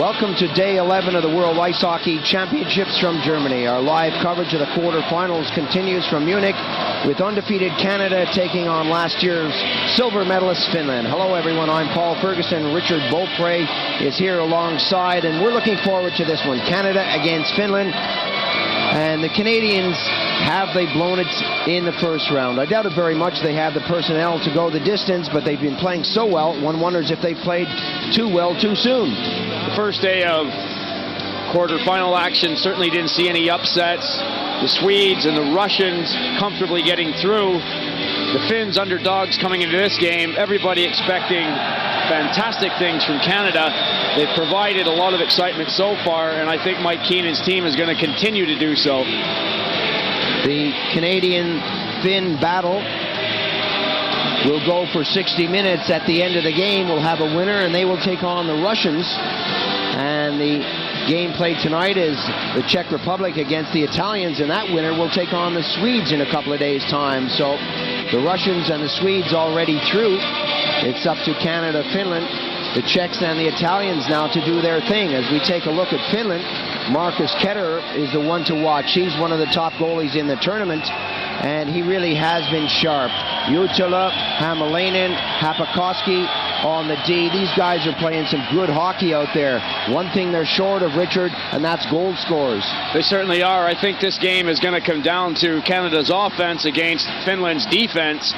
Welcome to day 11 of the World Ice Hockey Championships from Germany. Our live coverage of the quarterfinals continues from Munich with undefeated Canada taking on last year's silver medalist Finland. Hello everyone, I'm Paul Ferguson. Richard Beaupre is here alongside, and we're looking forward to this one. Canada against Finland. And the Canadians, have they blown it in the first round? I doubt it very much. They have the personnel to go the distance, but they've been playing so well, one wonders if they've played too well too soon. The first day of quarterfinal action certainly didn't see any upsets. The Swedes and the Russians comfortably getting through. The Finns underdogs coming into this game. Everybody expecting fantastic things from Canada. They've provided a lot of excitement so far, and I think Mike Keenan's team is going to continue to do so. The Canadian-Finn battle will go for 60 minutes. At the end of the game, we'll have a winner, and they will take on the Russians. And the game played tonight is the Czech Republic against the Italians, and that winner will take on the Swedes in a couple of days' time. So the Russians and the Swedes already through. It's up to Canada, Finland, the Czechs and the Italians now to do their thing. As we take a look at Finland, Markus Ketterer is the one to watch. He's one of the top goalies in the tournament, and he really has been sharp. Jutila, Hämäläinen, Hapakoski on the D. These guys are playing some good hockey out there. One thing they're short of, Richard, and that's goal scorers. They certainly are. I think this game is going to come down to Canada's offense against Finland's defense.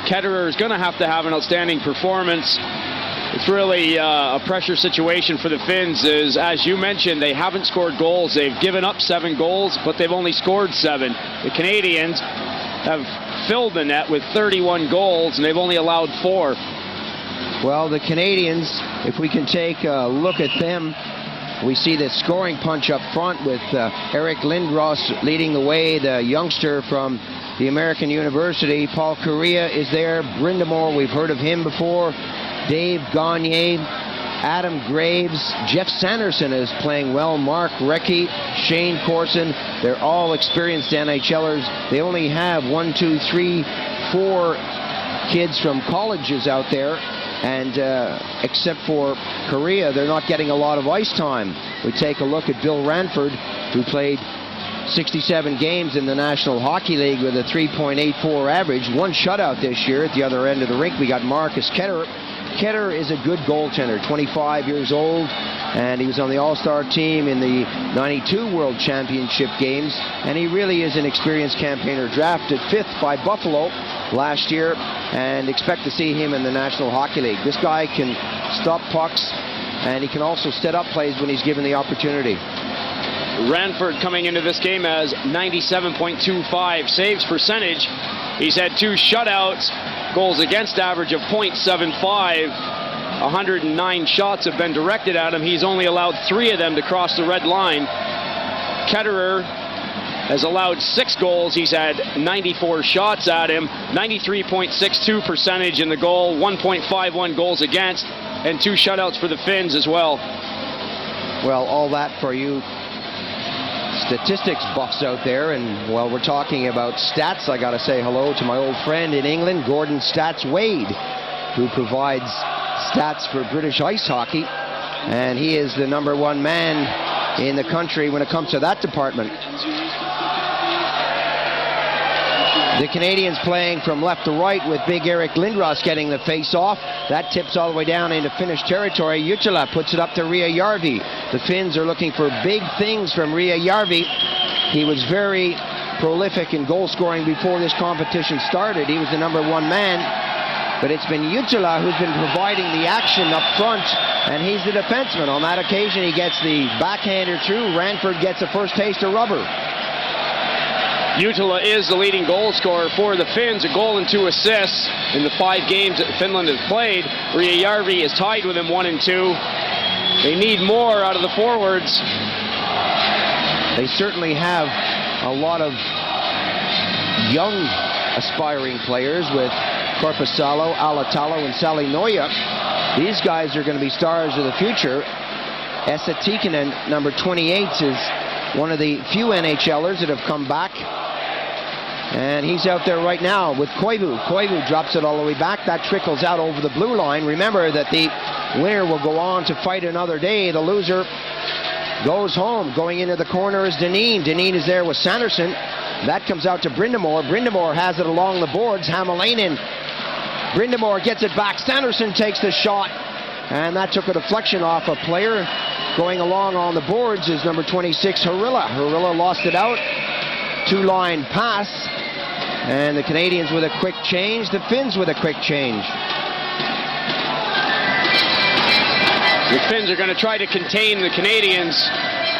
Ketterer is going to have an outstanding performance. It's really a pressure situation for the Finns. As you mentioned, they haven't scored goals. They've given up 7 goals, but they've only scored 7. The Canadians have filled the net with 31 goals, and they've only allowed 4. Well, the Canadians, if we can take a look at them, we see the scoring punch up front with Eric Lindros leading the way, the youngster from the American University. Paul Kariya is there. Brindamore, we've heard of him before. Dave Gagne, Adam Graves, Jeff Sanderson is playing well, Mark Recchi, Shane Corson. They're all experienced NHLers. They only have 1, 2, 3, 4 kids from colleges out there, and except for Korea, they're not getting a lot of ice time. We take a look at Bill RÄNFORD, who played 67 games in the National Hockey League with a 3.84 average, 1 shutout this year. At the other end of the rink, we got Marcus Ketterer. Ketterer is a good goaltender, 25 years old, and he was on the All-Star team in the 92 World Championship games, and he really is an experienced campaigner. Drafted 5th by Buffalo last year, and expect to see him in the National Hockey League. This guy can stop pucks, and he can also set up plays when he's given the opportunity. РÄNFORD coming into this game as 97.25 saves percentage. He's had 2 shutouts, goals against average of .75. 109 shots have been directed at him. He's only allowed 3 of them to cross the red line. Ketterer has allowed 6 goals. He's had 94 shots at him, 93.62 percentage in the goal, 1.51 goals against, and 2 shutouts for the Finns as well. Well, all that for you statistics buffs out there, and while we're talking about stats, I gotta say hello to my old friend in England, Gordon Stats Wade, who provides stats for British ice hockey, and he is the #1 man in the country when it comes to that department. The Canadians playing from left to right with big Eric Lindros getting the face-off. That tips all the way down into Finnish territory. Jutila puts it up to Ria Järvi. The Finns are looking for big things from Ria Järvi. He was very prolific in goal scoring before this competition started. He was the #1 man. But it's been Jutila who's been providing the action up front, and he's the defenseman. On that occasion, he gets the backhander through. РÄNFORD gets a first taste of rubber. Jutila is the leading goal scorer for the Finns, a goal and 2 assists in the 5 games that Finland has played. Ria Järvi is tied with him 1 and 2. They need more out of the forwards. They certainly have a lot of young aspiring players with Korpisalo, Alatalo, and Salinoja. These guys are going to be stars of the future. Esa Tikkanen, number 28, is one of the few NHLers that have come back. And he's out there right now with QIWI. QIWI drops it all the way back. That trickles out over the blue line. Remember that the winner will go on to fight another day. The loser goes home. Going into the corner is Dineen. Dineen is there with Sanderson. That comes out to Brindamore. Brindamore has it along the boards. Hamalainen. Brindamore gets it back. Sanderson takes the shot. And that took a deflection off a player. Going along on the boards is number 26, Harilla. Harilla lost it out. Two-line pass. And the Canadians with a quick change. The Finns with a quick change. The Finns are going to try to contain the Canadians.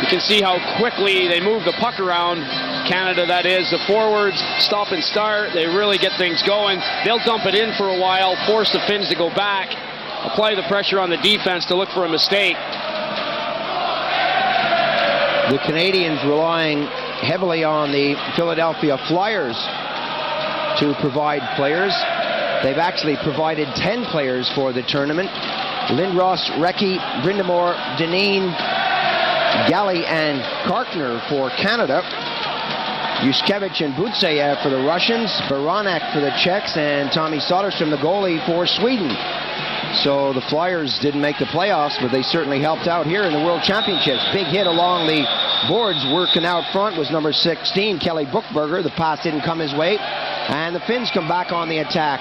You can see how quickly they move the puck around. Canada, that is. The forwards stop and start. They really get things going. They'll dump it in for a while, force the Finns to go back, apply the pressure on the defense to look for a mistake. The Canadians relying heavily on the Philadelphia Flyers to provide players. They've actually provided 10 players for the tournament. Lindros, Recchi, Brindamore, Dineen, Galley, and Karkner for Canada. Yushkevich and Butseyev for the Russians, Baranek for the Czechs, and Tommy Soderstrom, the goalie, for Sweden. So the Flyers didn't make the playoffs, but they certainly helped out here in the World Championships. Big hit along the boards, working out front was number 16, Kelly Buchberger. The pass didn't come his way, and the Finns come back on the attack.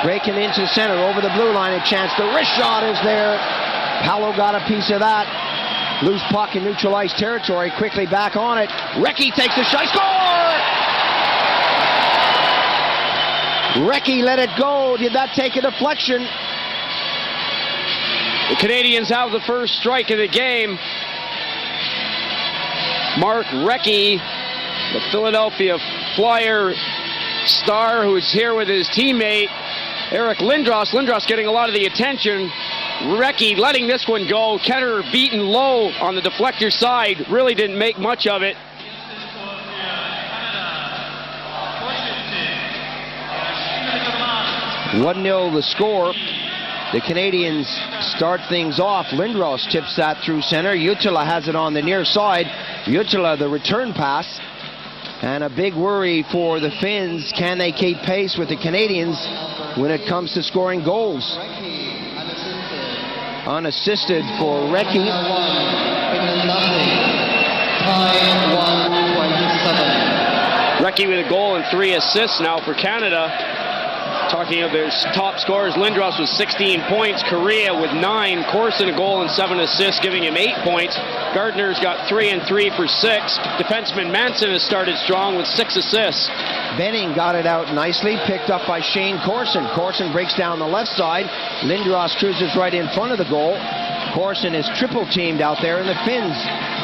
Breaking into the center, over the blue line, a chance. The wrist shot is there. Paolo got a piece of that. Loose puck in neutralized territory, quickly back on it. Recchi takes the shot, score! Recchi let it go. Did that take a deflection? The Canadians have the first strike of the game. Mark Recchi, the Philadelphia Flyer star, who is here with his teammate Eric Lindros. Lindros getting a lot of the attention. Recchi letting this one go. Ketterer beaten low on the deflector side. Really didn't make much of it. "1-0 the score. The Canadians start things off. Lindros tips that through center. Jutila has it on the near side. Jutila, the return pass. And a big worry for the Finns. Can they keep pace with the Canadians when it comes to scoring goals? Unassisted for Recchi. Recchi with a goal and 3 assists now for Canada. Talking of their top scorers, Lindros with 16 points, Correa with 9, Corson a goal and 7 assists, giving him 8 points. Gardner's got 3 and 3 for 6. Defenseman Manson has started strong with 6 assists. Benning got it out nicely, picked up by Shane Corson. Corson breaks down the left side. Lindros cruises right in front of the goal. Corson is triple teamed out there, and the Finns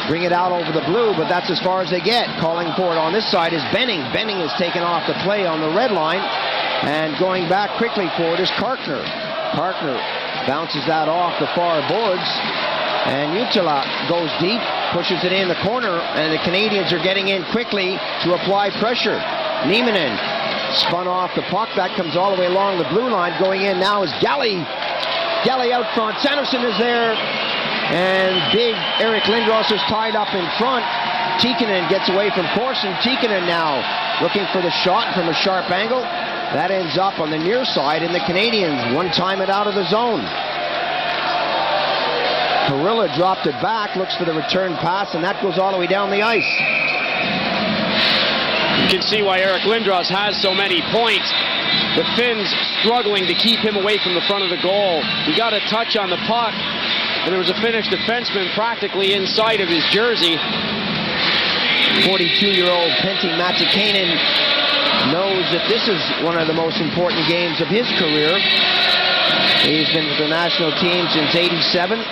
bring it out over the blue, but that's as far as they get. Calling for it on this side is Benning. Benning is taken off the play on the red line. And going back quickly for it is Karkner. Karkner bounces that off the far boards. And Jutila goes deep, pushes it in the corner, and the Canadians are getting in quickly to apply pressure. Nieminen spun off the puck. That comes all the way along the blue line. Going in now is Galley. Galley out front. Sanderson is there. And big Eric Lindros is tied up in front. Tikkanen gets away from Corson. Tikkanen now looking for the shot from a sharp angle. That ends up on the near side, and the Canadians one-time it out of the zone. Carilla dropped it back, looks for the return pass, and that goes all the way down the ice. You can see why Eric Lindros has so many points. The Finns struggling to keep him away from the front of the goal. He got a touch on the puck, and there was a Finnish defenseman practically inside of his jersey. 42-year-old Pentti Matikainen knows that this is one of the most important games of his career. He's been with the national team since '87,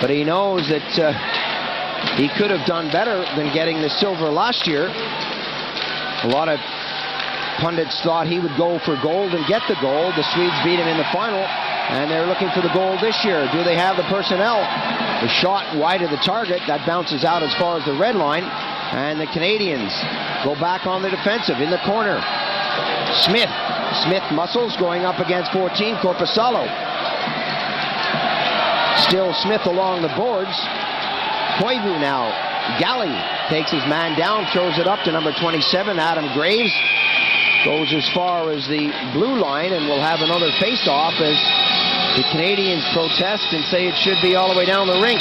but he knows that he could have done better than getting the silver last year. A lot of pundits thought he would go for gold and get the gold. The Swedes beat him in the final, and they're looking for the gold this year. Do they have the personnel? The shot wide of the target, that bounces out as far as the red line. And the Canadians go back on the defensive in the corner. Smith. Smith muscles going up against 14, Korpisalo. Still Smith along the boards. Koivu now. Galley takes his man down, throws it up to number 27, Adam Graves. Goes as far as the blue line, and we'll have another face-off as The Canadians protest and say it should be all the way down the rink.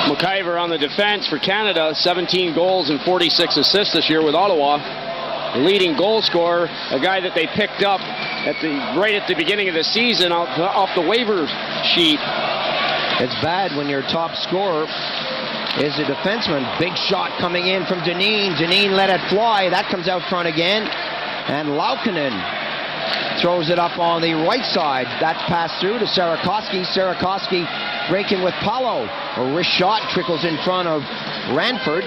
McIver on the defense for Canada, 17 goals and 46 assists this year with Ottawa. The leading goal scorer, a guy that they picked up right at the beginning of the season off the waiver sheet. It's bad when your top scorer is a defenseman. Big shot coming in from Dineen. Dineen let it fly. That comes out front again. And Laukkonen throws it up on the right side. That pass through to Sarakoski. Sarakoski breaking with Paulo. A wrist shot trickles in front of Ranford.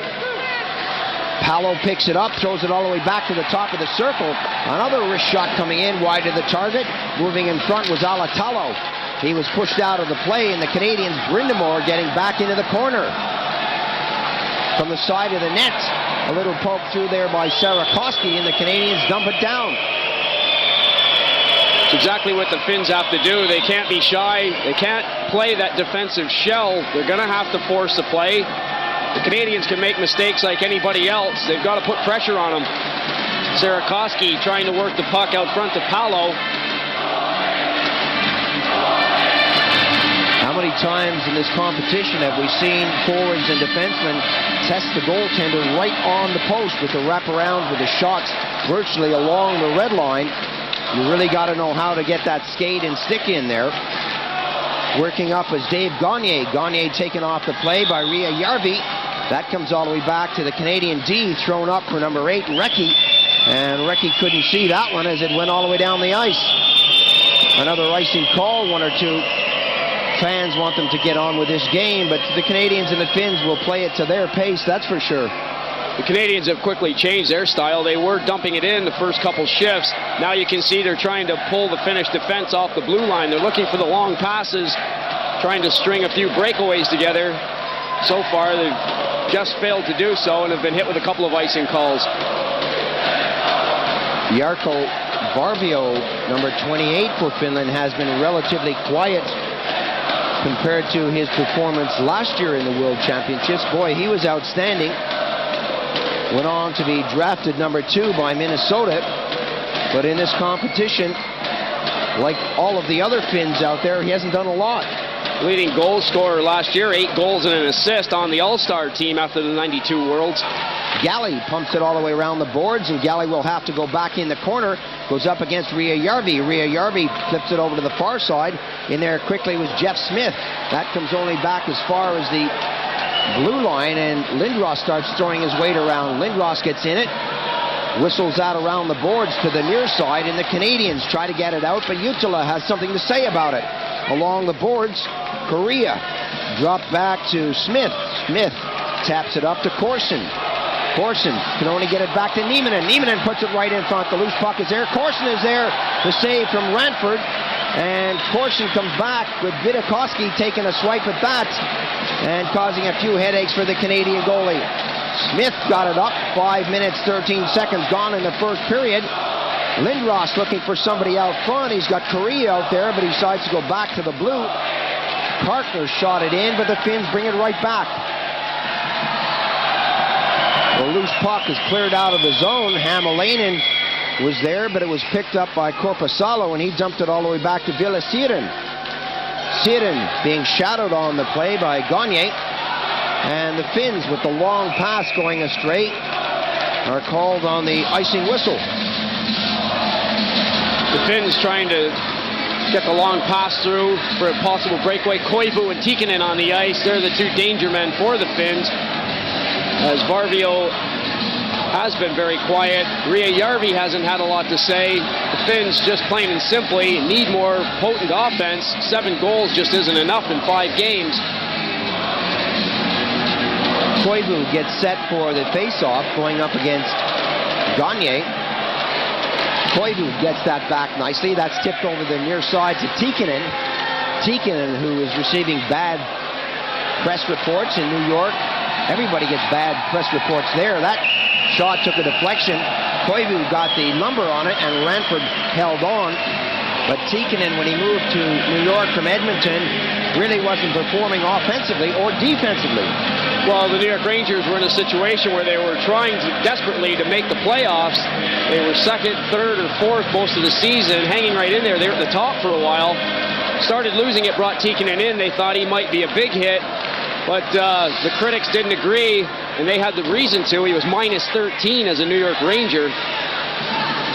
Paulo picks it up, throws it all the way back to the top of the circle. Another wrist shot coming in wide of the target. Moving in front was Alatalo. He was pushed out of the play, and the Canadians, Brindamore, getting back into the corner. From the side of the net, a little poke through there by Sarakoski, and the Canadians dump it down. It's exactly what the Finns have to do. They can't be shy. They can't play that defensive shell. They're going to have to force the play. The Canadians can make mistakes like anybody else. They've got to put pressure on them. Sarakoski trying to work the puck out front to Paulo. How many times in this competition have we seen forwards and defensemen test the goaltender right on the post with the wraparound, with the shots virtually along the red line? You really got to know how to get that skate and stick in there. Working up is Dave Gagne. Gagne taken off the play by Ria Järvi. That comes all the way back to the Canadian D, thrown up for number 8, Recchi. And Recchi couldn't see that one as it went all the way down the ice. Another icing call. One or two fans want them to get on with this game, but the Canadians and the Finns will play it to their pace, that's for sure. The Canadians have quickly changed their style. They were dumping it in the first couple shifts. Now you can see they're trying to pull the Finnish defense off the blue line. They're looking for the long passes, trying to string a few breakaways together. So far, they've just failed to do so and have been hit with a couple of icing calls. Jarkko Varvio, number 28 for Finland, has been relatively quiet compared to his performance last year in the World Championships. Boy, he was outstanding. Went on to be drafted number 2 by Minnesota. But in this competition, like all of the other Finns out there, he hasn't done a lot. Leading goal scorer last year, 8 goals and an assist on the All-Star team after the 92 Worlds. Galley pumps it all the way around the boards, and Galley will have to go back in the corner. Goes up against Ria Järvi. Ria Järvi flips it over to the far side. In there quickly was Jeff Smith. That comes only back as far as the blue line, and Lindros starts throwing his weight around. Lindros gets in it, whistles out around the boards to the near side, and the Canadians try to get it out, but Jutila has something to say about it. Along the boards, Korea dropped back to Smith. Smith taps it up to Corson. Corson can only get it back to Nieminen. Nieminen puts it right in front. The loose puck is there. Corson is there. The save from Ranford. And Corson comes back with Vidakoski taking a swipe at that and causing a few headaches for the Canadian goalie. Smith got it up. 5 minutes, 13 seconds gone in the first period. Lindros looking for somebody out front. He's got Korea out there, but he decides to go back to the blue. Kartner shot it in, but the Finns bring it right back. The loose puck is cleared out of the zone. Hämäläinen was there, but it was picked up by Korpisalo, and he dumped it all the way back to Ville Siren. Siren being shadowed on the play by Gagne. And the Finns, with the long pass going astray, are called on the icing whistle. The Finns trying to get the long pass through for a possible breakaway. Koivu and Tikkanen on the ice. They're the 2 danger men for the Finns, as Varvio has been very quiet. Ria Järvi hasn't had a lot to say. The Finns, just plain and simply, need more potent offense. 7 goals just isn't enough in 5 games. Koivu gets set for the face-off going up against Gagne. Koivu gets that back nicely. That's tipped over the near side to Tikkanen. Tikkanen, who is receiving bad press reports in New York. Everybody gets bad press reports there. That shot took a deflection. Koivu got the number on it, and Ranford held on. But Tikkanen, when he moved to New York from Edmonton, really wasn't performing offensively or defensively. Well, the New York Rangers were in a situation where they were trying desperately to make the playoffs. They were second, third, or fourth most of the season, hanging right in there. They were at the top for a while. Started losing it, brought Tikkanen in. They thought he might be a big hit, but the critics didn't agree, and they had the reason to. He was minus 13 as a New York Ranger.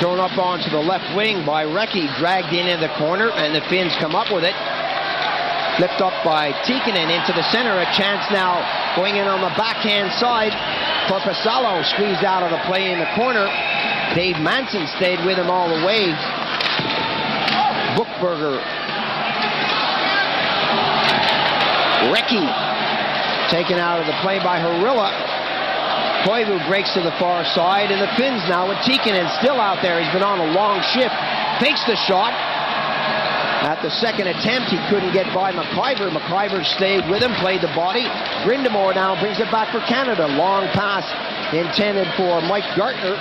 Thrown up onto the left wing by Recchi, dragged in the corner, and the Finns come up with it. Flipped up by Tikkanen into the center. A chance now going in on the backhand side. Korpisalo squeezed out of the play in the corner. Dave Manson stayed with him all the way. Bookberger. Recchi taken out of the play by Harilla. Koivu breaks to the far side, and the Finns now with Tikkanen still out there. He's been on a long shift. Fakes the shot. At the second attempt, he couldn't get by McIver. McIver stayed with him, played the body. Grindamore now brings it back for Canada. Long pass intended for Mike Gartner.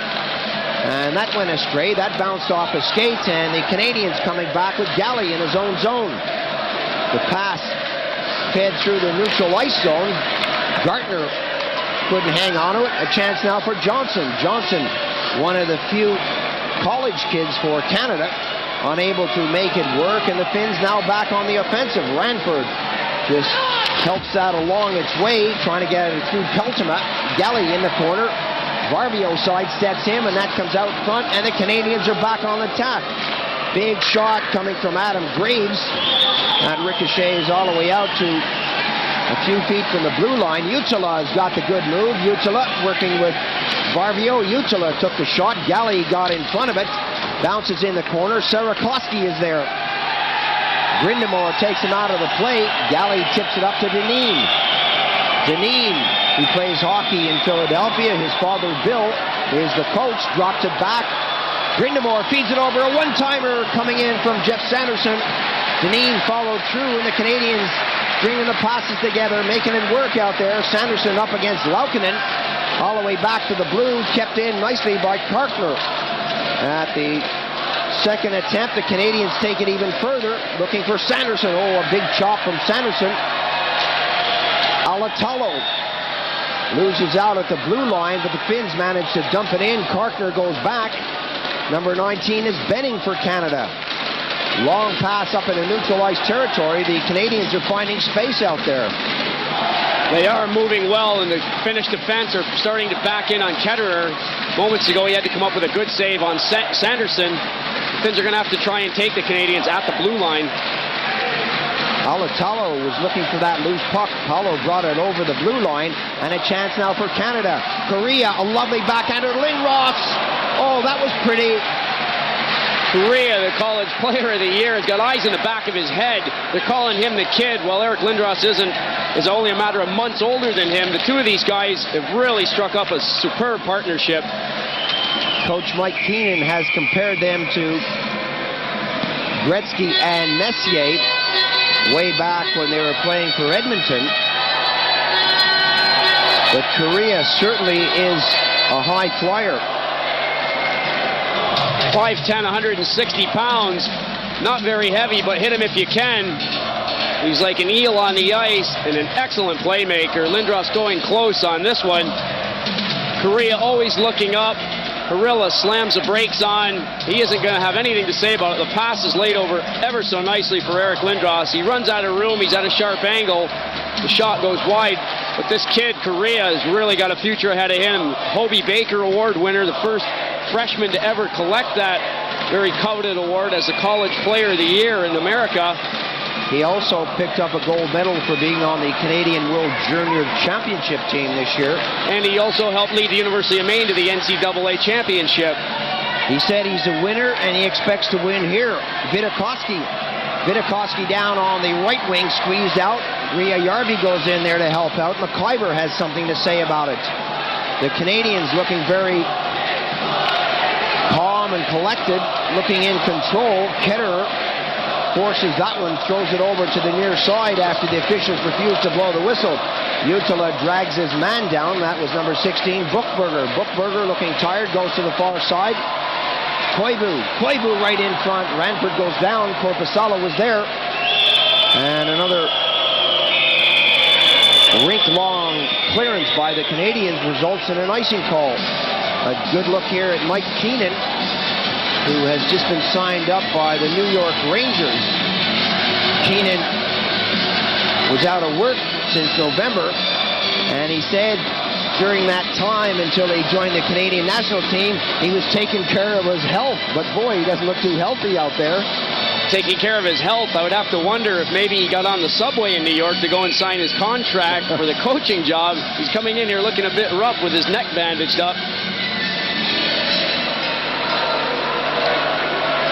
And that went astray. That bounced off his skates, and the Canadians coming back with Galley in his own zone. The pass fed through the neutral ice zone. Gartner couldn't hang on to it. A chance now for Johnson. Johnson, one of the few college kids for Canada, unable to make it work, and the Finns now back on the offensive. Ranford just helps that along its way, trying to get it through Peltema. Galley in the corner. Varvio sidesteps him, and that comes out front, and the Canadians are back on attack. Big shot coming from Adam Graves. That ricochets all the way out to a few feet from the blue line. Jutila has got the good move. Jutila working with Varvio. Jutila took the shot. Galley got in front of it. Bounces in the corner. Sarakoski is there. Grindamore takes him out of the play. Galley tips it up to Dineen. Dineen, who plays hockey in Philadelphia. His father, Bill, is the coach. Drops it back. Grindamore feeds it over. A one-timer coming in from Jeff Sanderson. Dineen followed through, and the Canadians bringing the passes together, making it work out there. Sanderson up against Laukkanen. All the way back to the Blues, kept in nicely by Karkner. At the second attempt, the Canadians take it even further, looking for Sanderson. Oh, a big chop from Sanderson. Alatalo loses out at the blue line, but the Finns manage to dump it in. Karkner goes back. Number 19 is Benning for Canada. Long pass up in the neutral ice territory. The Canadians are finding space out there. They are moving well, and the Finnish defense are starting to back in on Ketterer. Moments ago, he had to come up with a good save on Sanderson. The Finns are going to have to try and take the Canadians at the blue line. Alatalo was looking for that loose puck. Paulo brought it over the blue line, and a chance now for Canada. Korea, a lovely backhander. Lindros. Oh, that was pretty. Korea, the college player of the year, has got eyes in the back of his head. They're calling him the kid. Well, Eric Lindros is only a matter of months older than him. The two of these guys have really struck up a superb partnership. Coach Mike Keenan has compared them to Gretzky and Messier way back when they were playing for Edmonton. But Korea certainly is a high flyer. 5'10", 160 pounds. Not very heavy, but hit him if you can. He's like an eel on the ice and an excellent playmaker. Lindros going close on this one. Korea always looking up. Harilla slams the brakes on. He isn't going to have anything to say about it. The pass is laid over ever so nicely for Eric Lindros. He runs out of room. He's at a sharp angle. The shot goes wide. But this kid, Korea, has really got a future ahead of him. Hobie Baker Award winner, the first freshman to ever collect that very coveted award as the college player of the year in America. He also picked up a gold medal for being on the Canadian World Junior Championship team this year. And he also helped lead the University of Maine to the NCAA Championship. He said he's a winner, and he expects to win here. Vidakovsky down on the right wing, squeezed out. Ria Yarvi goes in there to help out. McIver has something to say about it. The Canadians looking very calm and collected, looking in control. Ketterer forces that one, throws it over to the near side after the officials refuse to blow the whistle. Jutila drags his man down. That was number 16, Bookberger. Bookberger looking tired, goes to the far side. Koivu right in front. Ranford goes down. Korpisalo was there. And another rink-long clearance by the Canadians results in an icing call. A good look here at Mike Keenan, who has just been signed up by the New York Rangers. Keenan was out of work since November, and he said during that time until he joined the Canadian national team, he was taking care of his health. But boy, he doesn't look too healthy out there. Taking care of his health, I would have to wonder if maybe he got on the subway in New York to go and sign his contract for the coaching job. He's coming in here looking a bit rough with his neck bandaged up.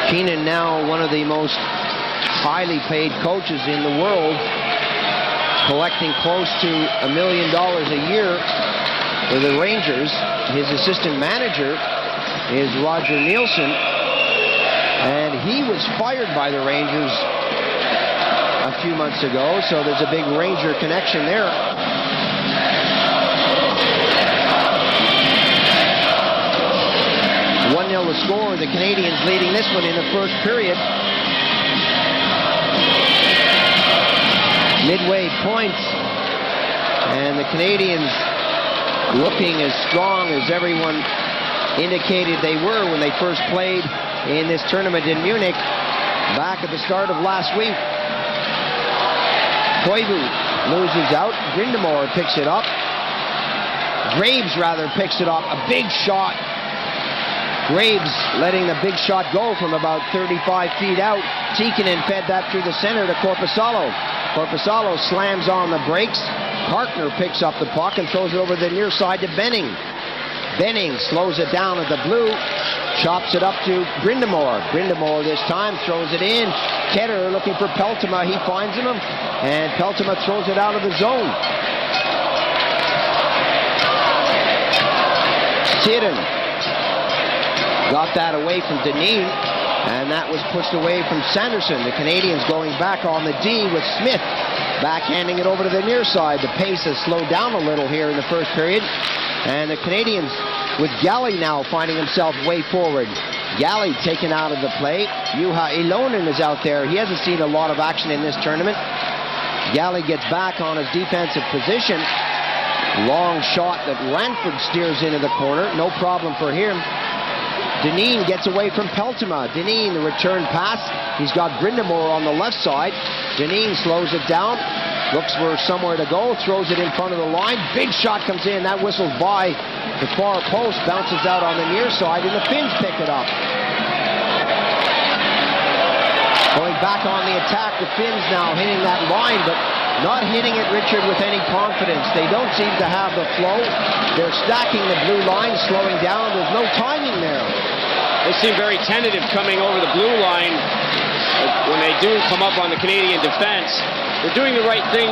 Keenan now one of the most highly paid coaches in the world, collecting close to $1 million a year for the Rangers. His assistant manager is Roger Nielsen, and he was fired by the Rangers a few months ago, so there's a big Ranger connection there. The score, the Canadians leading this one in the first period. Midway points, and the Canadians looking as strong as everyone indicated they were when they first played in this tournament in Munich back at the start of last week. Koivu loses out. Grindamore picks it up. Graves rather picks it up. A big shot. Graves letting the big shot go from about 35 feet out. Tikkanen fed that through the center to Korpisalo. Korpisalo slams on the brakes. Parkner picks up the puck and throws it over the near side to Benning. Benning slows it down at the blue. Chops it up to Grindamore. Grindamore this time throws it in. Ketterer looking for Peltoma. He finds him, and Peltoma throws it out of the zone. Tidden got that away from Denis, and that was pushed away from Sanderson. The Canadians going back on the D with Smith, backhanding it over to the near side. The pace has slowed down a little here in the first period, and the Canadians with Galley now finding himself way forward. Galley taken out of the play. Juha Ilonen is out there. He hasn't seen a lot of action in this tournament. Galley gets back on his defensive position. Long shot that Ranford steers into the corner. No problem for him. Deneen gets away from Peltoma. Deneen, the return pass. He's got Grindamore on the left side. Deneen slows it down. Looks for somewhere to go. Throws it in front of the line. Big shot comes in. That whistles by the far post. Bounces out on the near side, and the Finns pick it up. Going back on the attack, the Finns now hitting that line, but not hitting it, Richard, with any confidence. They don't seem to have the flow. They're stacking the blue line, slowing down. There's no timing there. They seem very tentative coming over the blue line. When they do come up on the Canadian defense, they're doing the right thing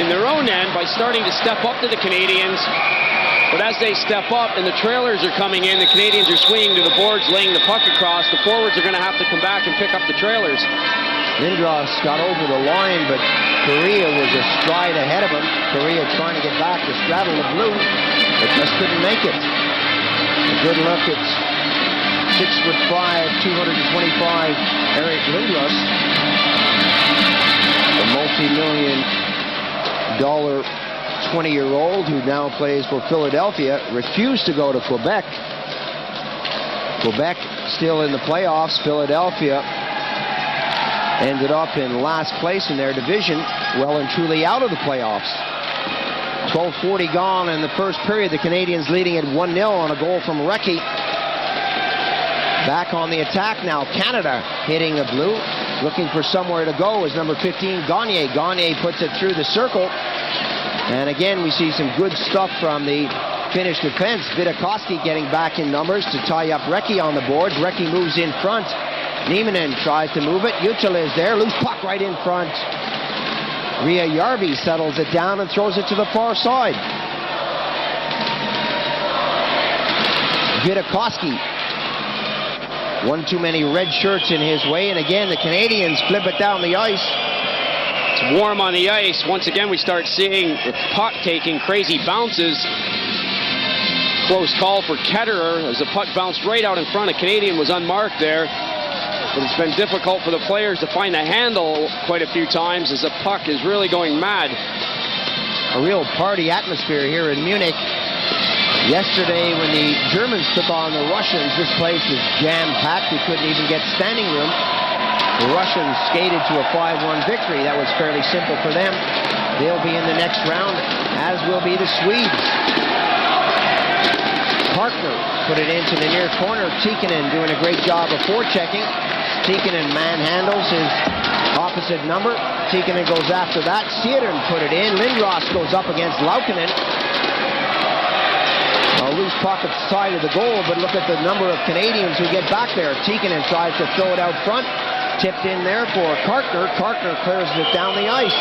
in their own end by starting to step up to the Canadians. But as they step up and the trailers are coming in, the Canadians are swinging to the boards, laying the puck across. The forwards are going to have to come back and pick up the trailers. Lindros got over the line, but Correa was a stride ahead of him. Correa trying to get back to straddle the blue, but just couldn't make it. A good look at 6'5", 225 Eric Lindros, the multi-million-dollar 20-year-old who now plays for Philadelphia, refused to go to Quebec. Quebec still in the playoffs. Philadelphia ended up in last place in their division, well and truly out of the playoffs. 12:40 gone in the first period. The Canadians leading at 1-0 on a goal from Recchi. Back on the attack now. Canada hitting the blue. Looking for somewhere to go is number 15, Gagner. Gagner puts it through the circle. And again, we see some good stuff from the Finnish defense. Vidakoski getting back in numbers to tie up Recchi on the boards. Recchi moves in front. Nieminen tries to move it. Jutila is there. Loose puck right in front. Ria Järvi settles it down and throws it to the far side. Vidakoski. One too many red shirts in his way. And again, the Canadians flip it down the ice. It's warm on the ice. Once again, we start seeing the puck taking crazy bounces. Close call for Ketterer as the puck bounced right out in front. A Canadian was unmarked there. But it's been difficult for the players to find the handle quite a few times as the puck is really going mad. A real party atmosphere here in Munich. Yesterday, when the Germans took on the Russians, this place was jam-packed. We couldn't even get standing room. The Russians skated to a 5-1 victory. That was fairly simple for them. They'll be in the next round, as will be the Swedes. Parkner put it into the near corner. Tikkanen doing a great job of forechecking. Tikkanen manhandles his opposite number. Tikkanen goes after that. Seaton put it in. Lindros goes up against Laukkanen. A loose puck at the side of the goal, but look at the number of Canadians who get back there. Tikkanen tries to throw it out front. Tipped in there for Kartner. Kartner clears it down the ice.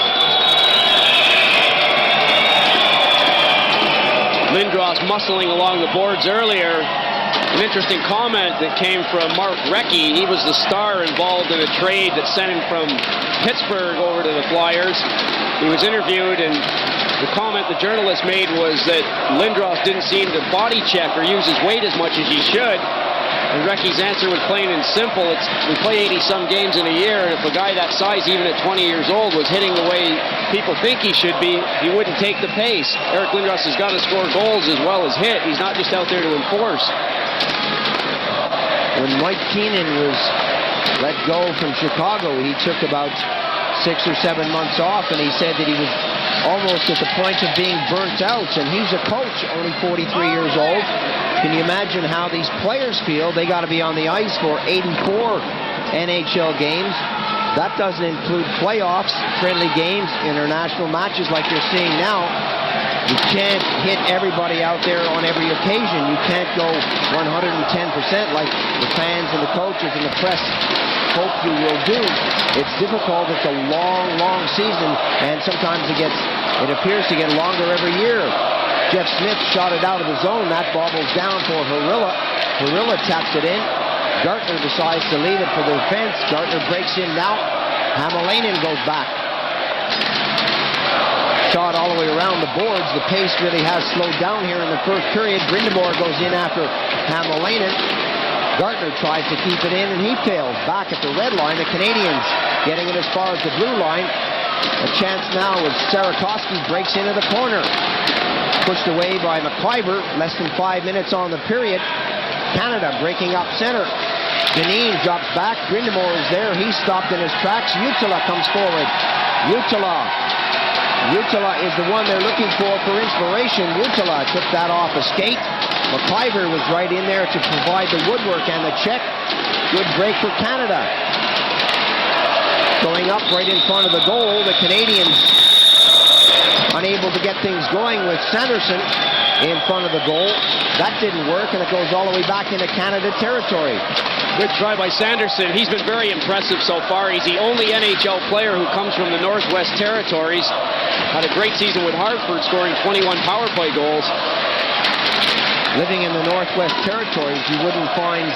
Lindros muscling along the boards earlier. An interesting comment that came from Mark Recchi. He was the star involved in a trade that sent him from Pittsburgh over to the Flyers. He was interviewed, and the comment the journalist made was that Lindros didn't seem to body check or use his weight as much as he should. And Recchi's answer was plain and simple. We play 80-some games in a year, and if a guy that size, even at 20 years old, was hitting the way people think he should be, he wouldn't take the pace. Eric Lindros has got to score goals as well as hit. He's not just out there to enforce. When Mike Keenan was let go from Chicago, he took about 6 or 7 months off, and he said that he was almost at the point of being burnt out, and he's a coach, only 43 years old. Can you imagine how these players feel? They got to be on the ice for 84 NHL games. That doesn't include playoffs, friendly games, international matches like you're seeing now. You can't hit everybody out there on every occasion. You can't go 110% like the fans and the coaches and the press hope you will do. It's difficult. It's a long, long season, and sometimes it appears to get longer every year. Jeff Smith shot it out of the zone. That bobbles down for Harilla. Harilla taps it in. Gartner decides to leave it for the defense. Gartner breaks in now. Hämäläinen goes back. Shot all the way around the boards. The pace really has slowed down here in the first period. Brindamore goes in after Hämäläinen. Gartner tries to keep it in, and he fails. Back at the red line, the Canadians getting it as far as the blue line. A chance now as Sarakowski breaks into the corner. Pushed away by McIver. Less than 5 minutes on the period. Canada breaking up center. Deneen drops back. Brindamore is there. He's stopped in his tracks. Jutila comes forward. Jutila is the one they're looking for inspiration. Jutila took that off a skate. McIver was right in there to provide the woodwork and the check. Good break for Canada. Going up right in front of the goal. The Canadians unable to get things going with Sanderson in front of the goal. That didn't work, and it goes all the way back into Canada territory. Good try by Sanderson. He's been very impressive so far. He's the only NHL player who comes from the Northwest Territories. Had a great season with Hartford, scoring 21 power play goals. Living in the Northwest Territories, you wouldn't find